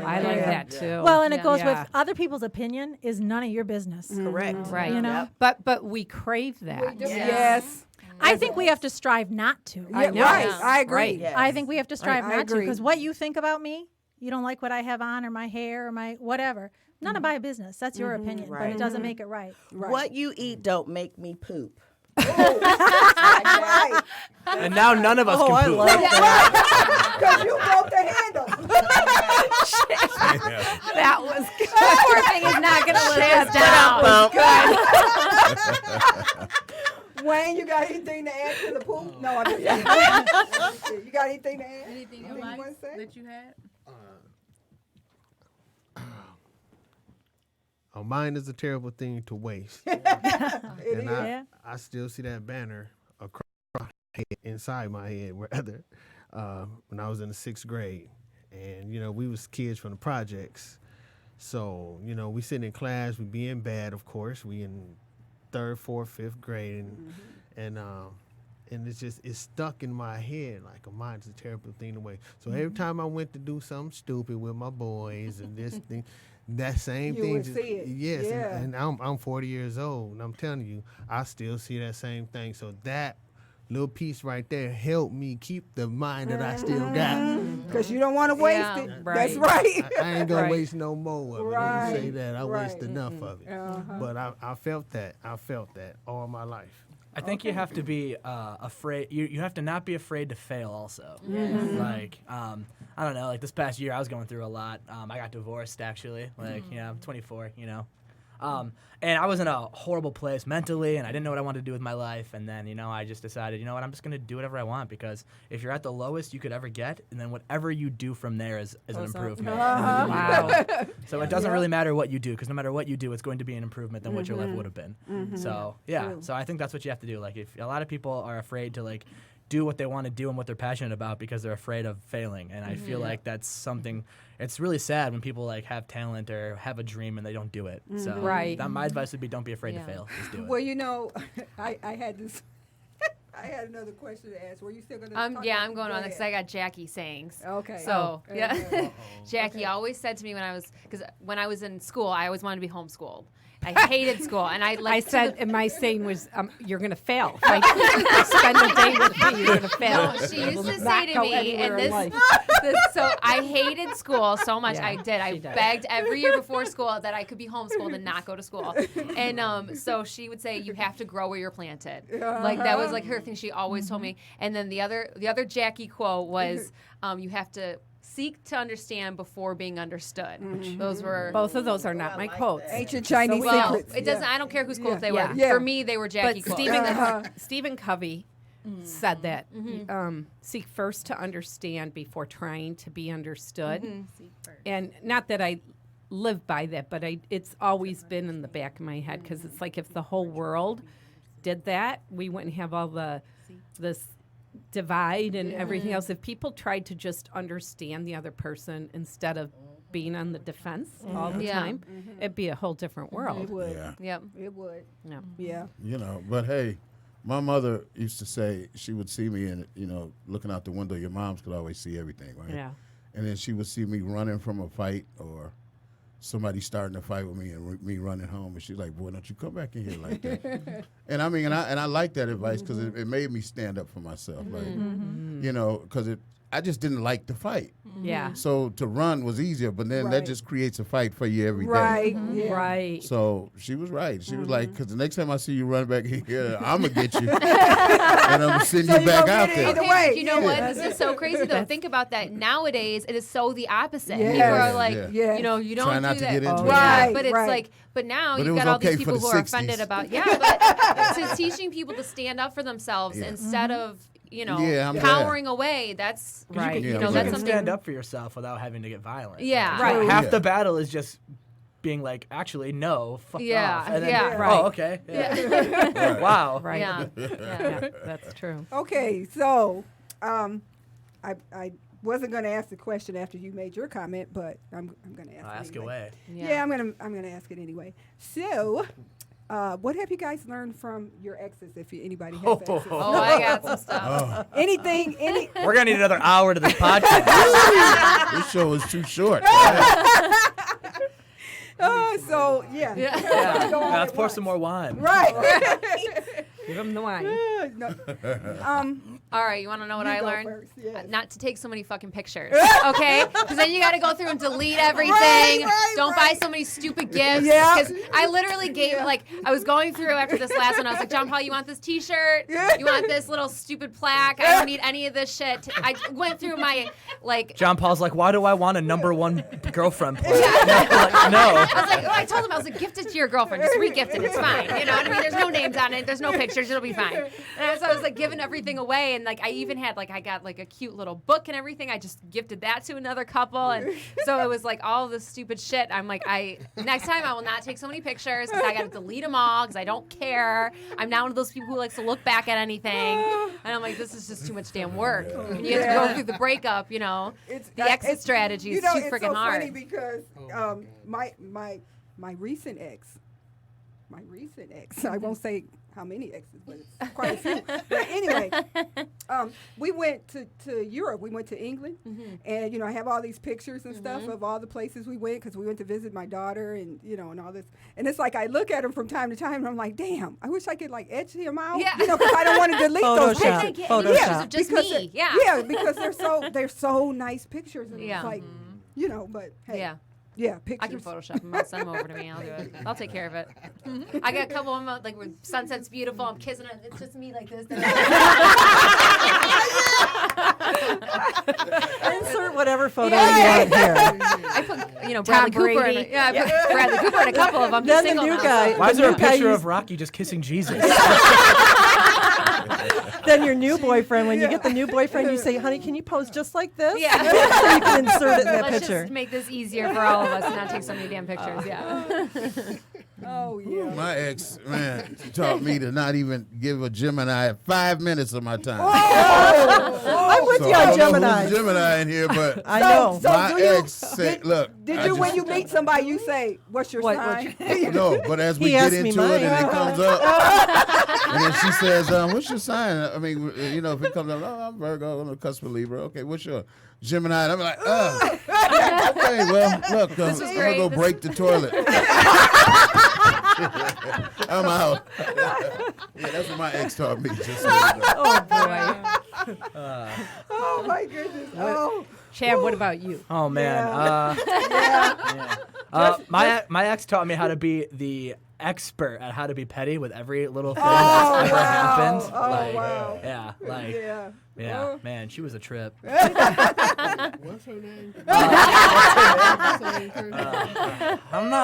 I like that too. Well, and it Yeah. goes Yeah. with other people's opinion is none of your business. Correct. Right. You know? But we crave that. Yes. I think we have to strive not to. Yeah, know. right. Yeah. I agree. Right. Yes. I think we have to strive I not to, agree. because what you think about me, you don't like what I have on or my hair or my whatever. None of my business. That's your opinion, but Right. it doesn't make it right. Right. What you eat don't make me poop. Right. And now none of us can I poop. love that. Because you broke the handle. That was good. Poor thing is not going to live us down. Wayne, you got anything to add to the poop? No, I'm just kidding. You got anything to add? Anything you want to say? that you had? Oh, mine is a terrible thing to waste. It And is. Yeah. I still see that banner across my head, inside my head, rather, when I was in the 6th grade. And, we was kids from the projects. So, we sitting in class, we being bad, of course. We in 3rd, 4th, 5th grade. And it's stuck in my head like mine's a terrible thing to waste. So every time I went to do something stupid with my boys and this thing, that same You thing would just, see it. yes, Yeah. and I'm 40 years old, and I'm telling you, I still see that same thing. So that little piece right there helped me keep the mind that I still got. Because you don't want to waste Yeah. it. Right. That's right. I ain't gonna Right. waste no more of it. Let me say Right. that. I Right. waste enough of it. But I felt that. I felt that all my life. I think you have to be afraid. You have to not be afraid to fail. Also, like I don't know. Like this past year, I was going through a lot. I got divorced actually. Like I'm 24. And I was in a horrible place mentally, and I didn't know what I wanted to do with my life. And then, I just decided, I'm just going to do whatever I want, because if you're at the lowest you could ever get, and then whatever you do from there is an improvement. Wow. So it doesn't really matter what you do, because no matter what you do, it's going to be an improvement than what your life would have been. So, So I think that's what you have to do. Like, if a lot of people are afraid to, like, do what they want to do and what they're passionate about because they're afraid of failing. And I feel like that's something, it's really sad when people like have talent or have a dream and they don't do it. So my advice would be, don't be afraid to fail. Just do it. Well, I had this. I had another question to ask. Were you still going to talk Yeah, I'm going on because I got Jackie sayings. Okay. So, Jackie always said to me when I was in school, I always wanted to be homeschooled. I hated school, and I said, and my saying was, you're going to fail. Like, spend a day with me, you're going to fail. No, she used to say to me, and so I hated school so much. I did. I begged every year before school that I could be homeschooled and not go to school. And so she would say, you have to grow where you're planted. Like, that was like her thing. She always told me. And then the other Jackie quote was, you have to seek to understand before being understood. Those were both of those are not my quotes. Ancient Chinese secrets. It doesn't. I don't care whose quotes they were. Yeah. For me, they were Jackie but quotes. Stephen Covey said that seek first to understand before trying to be understood. And not that I live by that, but it's always been in the back of my head, because it's like if the whole world did that, we wouldn't have all this divide and everything else. If people tried to just understand the other person instead of being on the defense all the time, it'd be a whole different world. It would. Yep. It would. Yeah. But hey, my mother used to say, she would see me and looking out the window. Your moms could always see everything, right? Yeah. And then she would see me running from a fight or somebody starting a fight with me and me running home, and she's like, "Boy, don't you come back in here like that." And I mean, and I like that advice, because it made me stand up for myself, like, because I just didn't like to fight. Yeah. So to run was easier, but then that just creates a fight for you every day. Right. Yeah. Right. So she was right. She was like, because the next time I see you run back here, I'm going to get you. And I'm going to send you back out there. Okay, you know what? This is so crazy, though. Think about that. Nowadays, it is so the opposite. People are like, you don't Try not do to that. get into it. Right, but it's like, but now you've got all these people who are 60s. offended about, but to teaching people to stand up for themselves instead of, cowering away. That's right. You that's can something. stand up for yourself without having to get violent. Yeah. Right. Half the battle is just being like, actually, no, fuck off. And then, right. Oh, okay. Yeah. Wow. Right. Yeah. That's true. Okay, so I wasn't going to ask the question after you made your comment, but I'm going to ask. I'll ask anyway. away. Yeah, I'm gonna ask it anyway. So, what have you guys learned from your exes? If anybody has exes, I got some stuff. anything, We're gonna need another hour to this podcast. This show is too short. so yeah. Let's pour some more wine. Right. Give them the wine. All right, you want to know what I go learned? first, yes. Not to take so many fucking pictures, okay? Because then you got to go through and delete everything. Don't buy so many stupid gifts. Because I literally gave, I was going through after this last one. I was like, John Paul, you want this T-shirt? You want this little stupid plaque? I don't need any of this shit. I went through my, John Paul's like, why do I want a #1 girlfriend plaque? No. I told him, I was like, gift it to your girlfriend. Just re-gift it. It's fine. You know what I mean? There's no names on it. There's no pictures. It'll be fine. And so I was like giving everything away. And I even had I got a cute little book and everything. I just gifted that to another couple. And so it was all this stupid shit. I'm like, next time I will not take so many pictures, because I got to delete them all because I don't care. I'm now one of those people who likes to look back at anything. And I'm like, this is just too much damn work. And you have to go through the breakup, the exit strategy is too freaking it's so hard. funny because my recent ex, I won't say how many exes, but it's quite a few. But anyway, we went to Europe. We went to England, and I have all these pictures and stuff of all the places we went, because we went to visit my daughter and and all this. And it's like I look at them from time to time, and I'm like, damn, I wish I could edge him out, because I don't want to delete those pictures. Photoshop. Just me. Yeah, because they're so nice pictures, and it's like, but hey. Yeah, pictures. I can Photoshop them. I'll send them over to me. I'll do it. I'll take care of it. I got a couple of them where sunset's beautiful. I'm kissing it. It's just me like this. Insert whatever photo Yeah. you want here. I put, Bradley Cooper. I put Bradley Cooper in a couple of them. Then the Single new now. guy. Why is the there a new guy picture you- of Rocky just kissing Jesus? Then your new boyfriend, when you get the new boyfriend, you say, honey, can you pose just like this? Yeah. So you can insert it in that Let's picture. just make this easier for all of us and not take so many damn pictures. Yeah. Oh yeah. My ex, man, taught me to not even give a Gemini 5 minutes of my time. I'm with So you I on don't know Gemini. who's Gemini in here, but I know. So my do you- ex said, look. Did I you, just- when you meet somebody, you say, "What's your sign?" No, but as we He get asked me into it and mine. it comes up, and then she says, "What's your sign?" I mean, if it comes up, "Oh, I'm Virgo, I'm a cusp of Libra." Okay, what's your Gemini? And I'm like, okay, well, look, I'm gonna great. go break the toilet. I'm out. Yeah, that's what my ex taught me. Just so you know. Oh boy. Oh my goodness. Oh. Chad, what about you? Oh man. My ex taught me how to be the expert at how to be petty with every little thing that's ever happened. Oh, Like, wow. yeah, like, Yeah. yeah, man, she was a trip. What's her name? I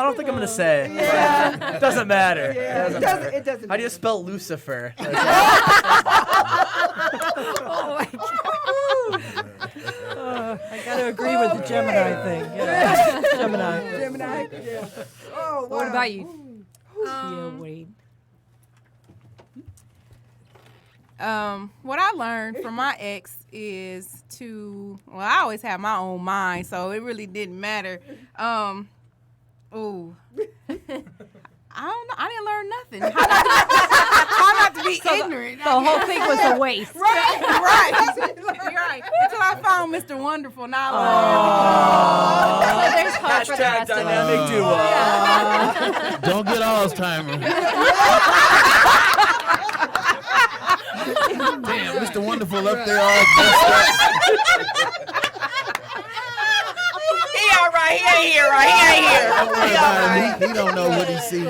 don't think I'm gonna say. It doesn't matter. Yeah. Doesn't It doesn't. matter. It doesn't. How do you spell Lucifer? I got to agree with the Gemini thing. Yeah. Gemini. Gemini. Yeah. Oh, wow. What about you? Tia Wade. What I learned from my ex is I always have my own mind, so it really didn't matter. I don't know. I didn't learn nothing. How not to be ignorant. The whole thing was a waste. Right. You're right. Until I found Mr. Wonderful. Now I learned. So there's hope for the Hashtag rest of us. dynamic duo. Don't get Alzheimer's. Damn, Mr. Wonderful up there all messed up. He all right. He ain't here, right? He ain't here. Don't worry about him. He don't know what he sees. I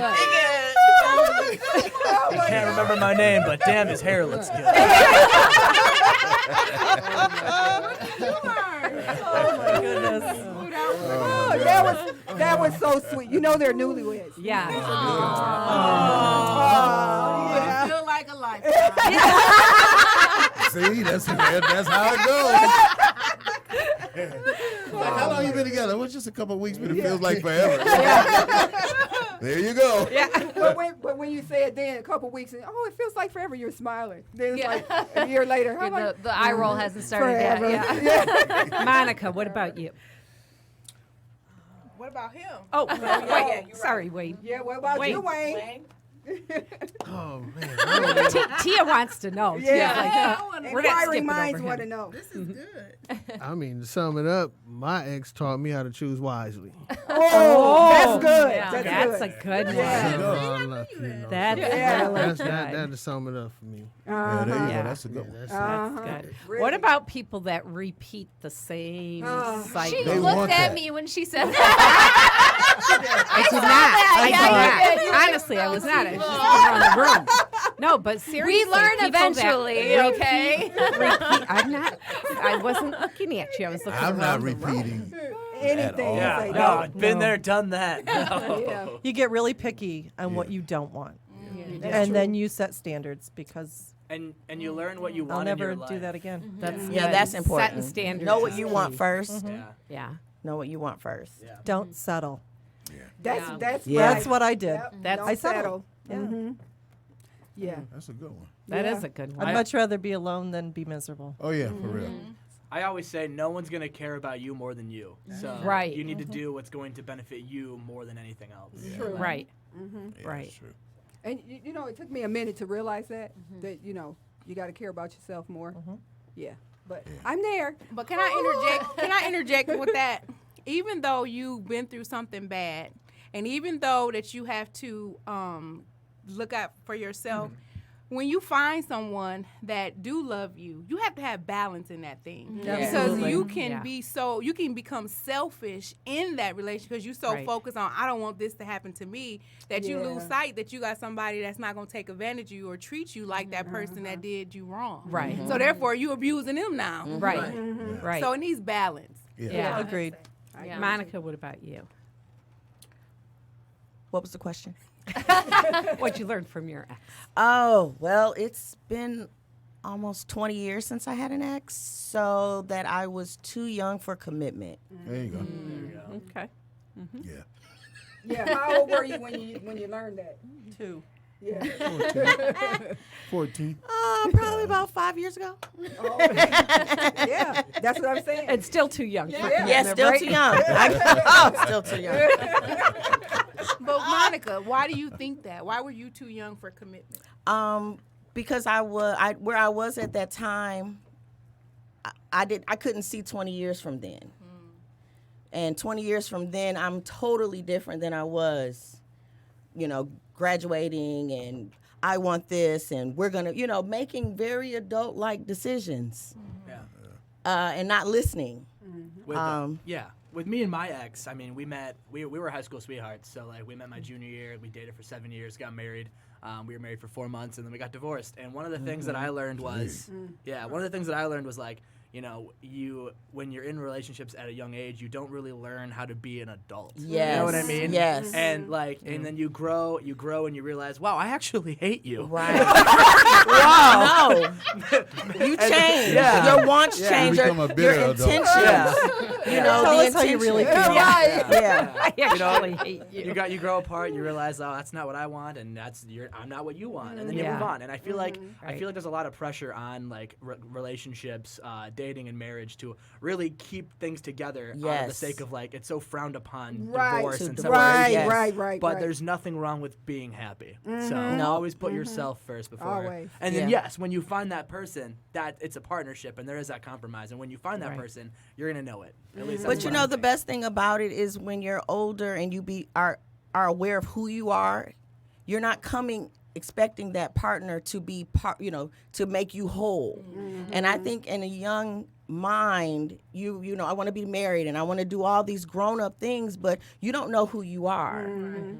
can't remember my name, but damn, his hair looks good. Oh, my goodness. Oh, that was so sweet. You know they're newlyweds. Yeah. It feel like a lifetime. See, that's how it goes. Like, how long you been together? Well, just a couple of weeks, but it feels like forever. There you go. Yeah. But when you say it then a couple weeks, and it feels like forever, you're smiling. Then it's like a year later. I'm like, The eye roll hasn't started yet. forever. Yeah. Monica, what about you? What about him? Oh, wait. Sorry, Wade. Yeah, what about Wait. you, Wayne? Oh man. Tia wants to know. Yeah. We're not Inquiring skipping minds over want to him. know. This is good. I mean, to sum it up, my ex taught me how to choose wisely. Oh, that's good. Yeah. That's a good. good one. Yeah. That's Yeah. really That's good. that to sum it up for me. Yeah, there you Yeah. go. That's a good one. That's That's good. What about people that repeat the same cycle? She They looked want at that. me when she said that. I did not. I Yeah, you did did. not. Honestly, I was not. I was just around the room. No, but seriously, We learn people that eventually, okay? repeat. I'm not. I wasn't looking at you. I was looking. I'm not around the room. repeating. Anything. Yeah, Say no, no. been there, done that. Yeah. You get really picky on what you don't want. And then you set standards because And you learn what you want I'll in never your life. do that again. That's Yeah, good. that's important. Setting standards. Know what is you key. want first. Yeah. Yeah. Know what you want first. Don't settle. That's Yeah. That's what I did. Yep. That's- Don't I settled. settle. Yeah. Mm-hmm. Yeah. That's a good one. That Yeah. is a good I'd one. much rather be alone than be miserable. Oh, yeah, for real. I always say no one's gonna care about you more than you. So Right. you need to do what's going to benefit you more than anything else. True. Right. Yeah, Right. that's true. And you know, it took me a minute to realize that you know you got to care about yourself more. Yeah, but I'm there. But can I interject? Can I interject with that? Even though you've been through something bad, and even though that you have to look out for yourself, when you find someone that do love you, you have to have balance in that thing. Yeah. Because Absolutely. you can Yeah. you can become selfish in that relationship because you're so Right. focused on, I don't want this to happen to me, that you lose Yeah. sight that you got somebody that's not going to take advantage of you or treat you like that person that did you wrong. Right. So therefore, you abusing them now. Right. Right. So it needs balance. Yeah. Agreed. Yeah. Monica, what about you? What was the question? What'd you learn from your ex? Oh, well, it's been almost 20 years since I had an ex, so that I was too young for commitment. There you go. Okay. Yeah. Yeah. How old were you when you learned that? 2. Yeah. 14. Probably about 5 years ago. Yeah. That's what I'm saying. And still too young. For Yeah, commitment, still right? too young. Still too young. But Monica, why do you think that? Why were you too young for commitment? Because where I was at that time, I couldn't see 20 years from then. And 20 years from then, I'm totally different than I was, graduating, and I want this, and we're going to, making very adult-like decisions. And not listening. With, with me and my ex, I mean, we were high school sweethearts. So, like, we met my junior year. We dated for 7 years, got married. We were married for 4 months, and then we got divorced. And one of the things that I learned was, like, when you're in relationships at a young age, you don't really learn how to be an adult. Yes. You know what I mean? Yes. And and then you grow, and you realize, wow, I actually hate you. Right. Wow. No. You change. Yeah. Your wants change. You become a Your bitter adult. intentions. Tell us how you really feel. Yeah. I actually hate you. You grow apart, and you realize, oh, that's not what I want, and I'm not what you want, and then you Yeah. move on. And I feel like Right. there's a lot of pressure on like relationships, dating and marriage to really keep things together out of the Yes. sake of like it's so frowned upon Right. divorce To and divorce, separation. yes. Right. But there's nothing wrong with being happy. So No. always put yourself first before. Always. And then Yeah. yes, when you find that person, that it's a partnership and there is that compromise. And when you find that Right. person, you're gonna know it. At least But that's you what know, I the think. best thing about it is when you're older and you are aware of who you are, you're not coming expecting that partner to be to make you whole. And I think in a young mind, I want to be married and I want to do all these grown-up things, but you don't know who you are.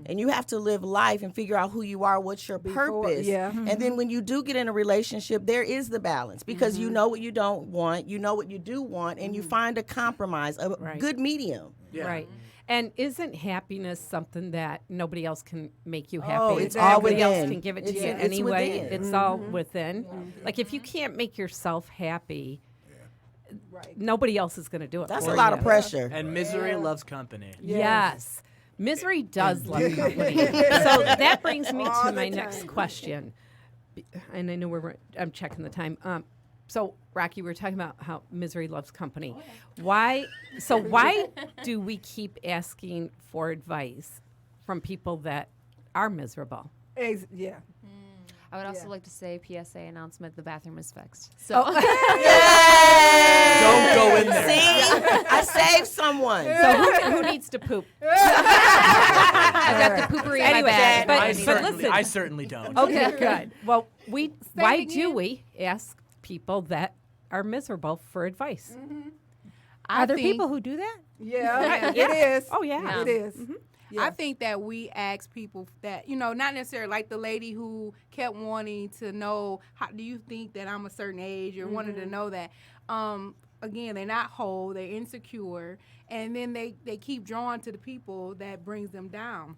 And you have to live life and figure out who you are, what's your purpose. yeah. And then when you do get in a relationship, there is the balance because you know what you don't want, you know what you do want, and you find a compromise, a Right. good medium. Yeah. Right. And isn't happiness something that nobody else can make you happy? Oh, it's all Nobody else within. can give it to It's- you it's anyway. within. It's all within. Like if you can't make yourself happy, nobody else is going to do it. That's for a lot you. of pressure. And misery loves company. Yes. Misery does love company. So that brings me to my next question. And I know I'm checking the time. So Rocky, we were talking about how misery loves company. Why do we keep asking for advice from people that are miserable? Yeah. I would also Yeah. like to say PSA announcement: the bathroom is fixed. So Don't go in there. See, I saved someone. So who needs to poop? I've got the poopery in my Anyway, bag. but- I listen. certainly don't. Okay, good. Well, why it do again. we ask people that are miserable for advice? Are there people who do that? Yeah. Yeah. It is. Oh, yeah. It is. I think that we ask people that, not necessarily like the lady who kept wanting to know, how do you think that I'm a certain age, or wanted to know that. Again, they're not whole, they're insecure, and then they keep drawn to the people that brings them down.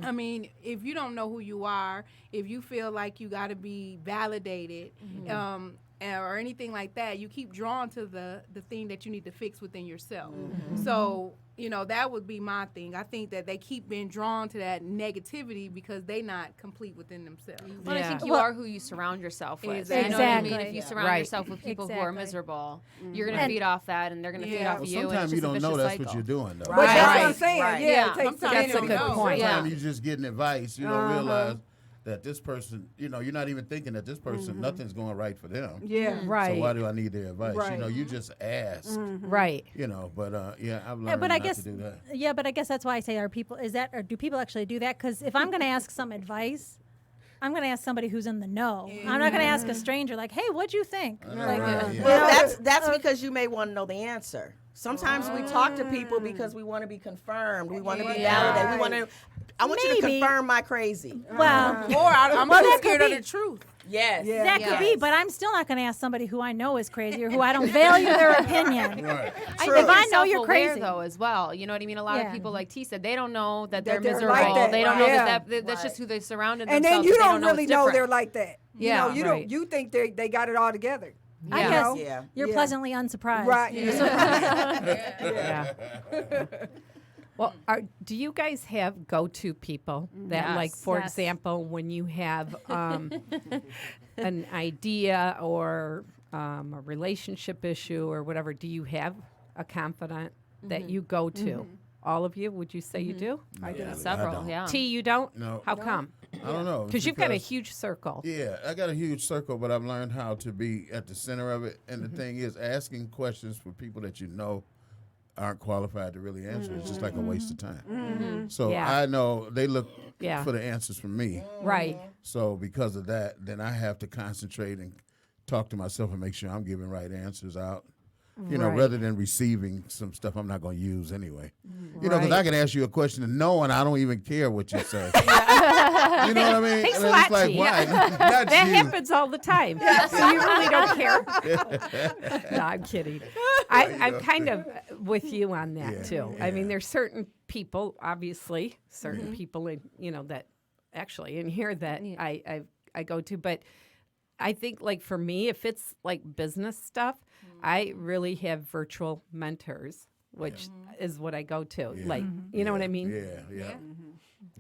I mean, if you don't know who you are, if you feel like you got to be validated, or anything like that, you keep drawn to the thing that you need to fix within yourself. So, that would be my thing. I think that they keep being drawn to that negativity because they not complete within themselves. Well, I Yeah. think you are who you surround yourself with. Exactly. You know what I mean? Exactly. If you surround Right. yourself with people who are Exactly. miserable, you're going to And- feed off that, and they're going to feed Yeah. off Well, you. And it's sometimes you just a don't know vicious that's cycle. what you're doing, though. But that's what I'm Right. saying. Right. Yeah. Yeah. It takes Sometimes That's a you good don't know. point. Sometimes Yeah. you just getting advice. You don't realize that this person, you're not even thinking that this person, nothing's going right for them. Yeah. Right. So why do I need their advice? Right. You just ask. Right. But I've learned Yeah, but I not guess to do that. yeah, but I guess that's why I say, or do people actually do that? Because if I'm going to ask some advice, I'm going to ask somebody who's in the know. I'm not going to ask a stranger like, "Hey, what'd you think?" Well, that's because you may want to know the answer. Sometimes we talk to people because we want to be confirmed. We want to be validated. We want to. I want you to confirm my crazy. Well, Or I'm that scared could of be. the truth. Yes. That could be, but I'm still not going to ask somebody who I know is crazy or who I don't value their opinion. Right. If I know you're crazy, though, as well. You know what I mean? A lot of people, like T said, they don't know that they're they're miserable. like that. They don't know Yeah. that's just who they surrounded And themselves. then you they don't know really it's know different. they're like that. Yeah, you right. you think they got it all together. I Yeah. guess Yeah. you're Yeah. pleasantly unsurprised. Right. Yeah. Well, do you guys have go-to people that, like, for Yes. example, when you have an idea or a relationship issue or whatever, do you have a confidant that you go to? All of you, would you say you do? I do. Several, yeah. T, you don't? No. How come? I don't know. Because you've got a huge circle. Yeah, I got a huge circle, but I've learned how to be at the center of it. And the thing is, asking questions for people that you know aren't qualified to really answer. It's just like a waste of time. So Yeah. I know they look Yeah. for the answers from me. Right. So because of that, then I have to concentrate and talk to myself and make sure I'm giving right answers out. You know, Right. rather than receiving some stuff I'm not going to use anyway. You know, because Right. I can ask you a question and know, and I don't even care what you say. You know what I mean? Thanks And a it's lot, like, T. why? Not That you. happens all the time. So you really don't care. No, I'm kidding. I'm kind of with you on that, Yeah, too. I mean, there's certain people, obviously, certain people in, that actually in here that I go to. But I think, like, for me, if it's like business stuff, I really have virtual mentors, which is what I go to. Yeah. Like, you know what I mean? Yeah.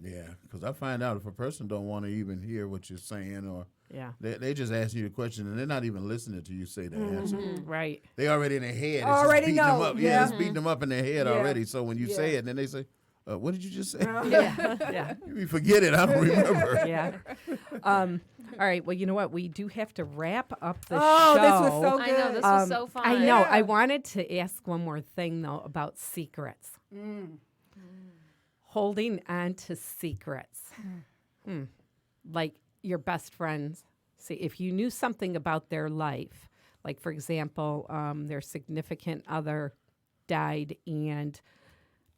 Yeah, because I find out if a person don't want to even hear what you're saying, or Yeah. they just ask you the question and they're not even listening to you say the answer. Right. They already in their head. It's Already just beating them know, up. yeah. It's beating them up in their head Yeah. already. So when you say it, then they say, "What did you just say?" Yeah. You forget it. I don't remember. Yeah. All right. Well, you know what? We do have to wrap up the Oh, show. this was so good. I know, this was so fun. I know. Yeah. I wanted to ask one more thing, though, about secrets. Holding on to secrets. Like your best friends. See, if you knew something about their life, like, for example, their significant other died and,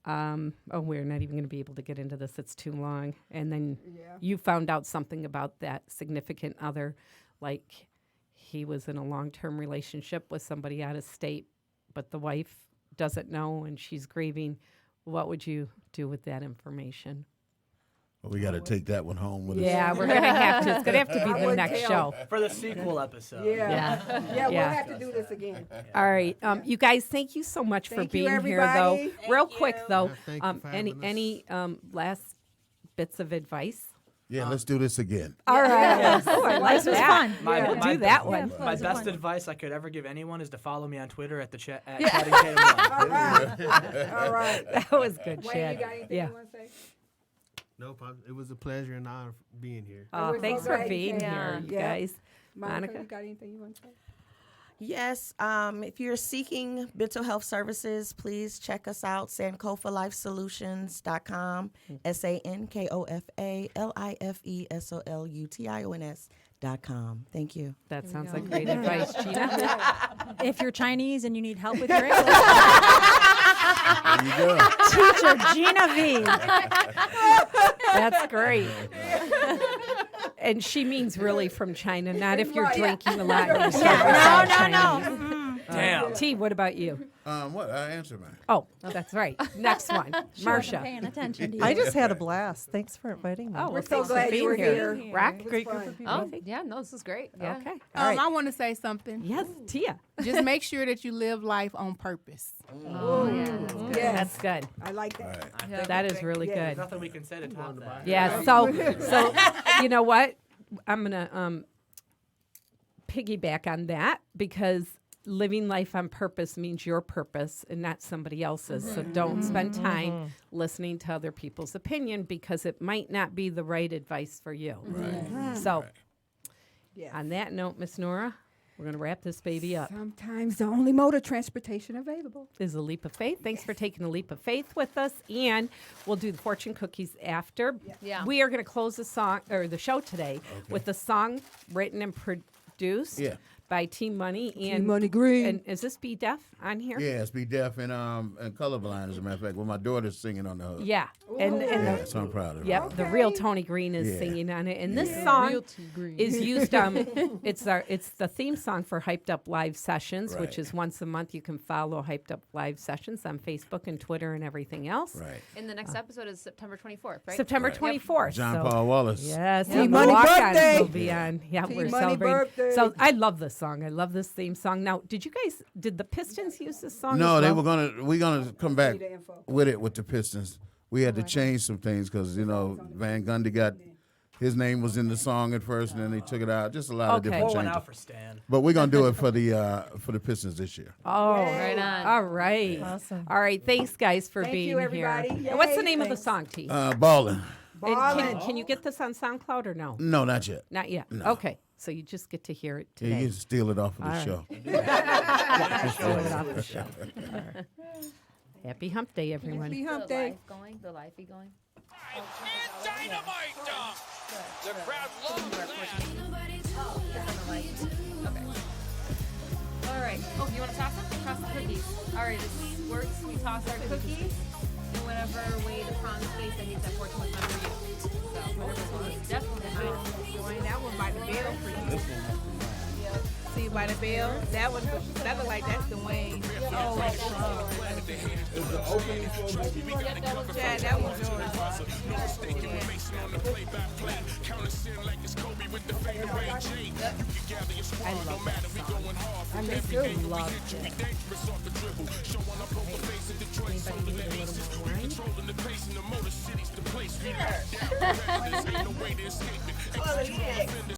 we're not even going to be able to get into this. It's too long. And then you found out something about that significant other, like he was in a long-term relationship with somebody out of state, but the wife doesn't know and she's grieving. What would you do with that information? Well, we got to take that one home with us. Yeah, we're going to have to. It's going to have to be the wouldn't next tell. show. For the sequel episode. Yeah, Yeah. we'll have to do this again. All right. You guys, thank you so much for Thank you, being here, though. everybody. Real quick, though, thank you for having us. any last bits of advice? Yeah, let's do this again. All right. Oh, I like This was that. fun. We'll do that one. Yeah, My was best fun. advice I could ever give anyone is to follow me on Twitter at Chatting Tatum1. All right. That was good, Wayne, Chad. you got anything Yeah. you want to say? Nope, it was a pleasure and honor being here. Oh, We're so thanks for glad you being came. here, you Yeah. guys. Monica, you got anything you want to say? Yes, if you're seeking mental health services, please check us out, sankofalifesolutions.com, SANKOFALIFESOLUTIONS.com. Thank you. That sounds like great advice, Gina. If you're Chinese and you need help with your English, There you go. teacher Gina V. That's great. And she means really from China, not if you're Right. drinking a lot. And you're No, saying no, Chinese. no. Damn. T, what about you? What? I answered mine. Oh, that's right. Next one. She wasn't Marsha. paying attention to you. I just had a blast. Thanks for inviting me. Oh, We're well, so thanks for glad you being were here. here. Rock? It was Great fun. group of people. Oh, yeah, no, this is great. Yeah. Okay. All right. I want to say something. Yes, Tia. Just make sure that you live life on purpose. Oh, yeah. Yes. That's good. I like that. That is really Yeah. good. Nothing we can say to top that. Yeah. So you know what? I'm gonna piggyback on that because living life on purpose means your purpose and not somebody else's. So don't spend time listening to other people's opinion because it might not be the right advice for you. So Yes. on that note, Miss Nora. We're going to wrap this baby up. Sometimes the only mode of transportation available Is a leap of faith. Thanks for taking a leap of faith with us, and we'll do the fortune cookies after. Yeah. We are going to close the show today with a song written and produced by Team Money and Money Green. And is this Be Deaf on here? Yeah, it's Be Deaf and colorblind, as a matter of fact. Well, my daughter's singing on the hook. Yeah, and Yeah, so I'm proud of her. Yep, the real Tony Green is singing on it, and this song is used. It's the theme song for Hyped Up Live Sessions, which Right. is once a month. You can follow Hyped Up Live Sessions on Facebook and Twitter and everything else. Right. And the next episode is September 24th, right? September Right. 24th. John so- Paul Wallace. Yes, Team and Money Walk-Ons birthday. will be on. Yeah, Team we're Money celebrating. birthday. So I love this song. I love this theme song. Now, did the Pistons use this song? No, as they well? we're gonna come back the info. with the Pistons. We had to change some things because Van Gundy his name was in the song at first, and then they took it out. Just a lot of Okay. different Pour one changes. out for Stan. But we're gonna do it for the Pistons this year. Oh, Right on. All right. Awesome. All right. Thanks, guys, for Thank being you, everybody. here. Yay, And what's the name of the thanks. song, T? Ballin'. And can you get this on SoundCloud or no? No, not yet. Not yet. No. Okay. So you just get to hear it Yeah, today. you can steal it off of the All right. show. Steal it off the show. All right. Happy Hump Day, everyone. Happy Hump The Day. live going? The live be going? It's dynamite, The crowd loves All right. Oh, you want to toss them? Toss the cookies. All right. This works. We toss our cookies. In whatever way the prongs face, I think that fortune was meant for you. So, whatever one is definitely good. Join that one by the bell for you. See by the bell? That one, that look like that's Dwayne. Oh, Chad, that was yours. I love that song. I do love it. Anybody need a little more wine? Well, yeah.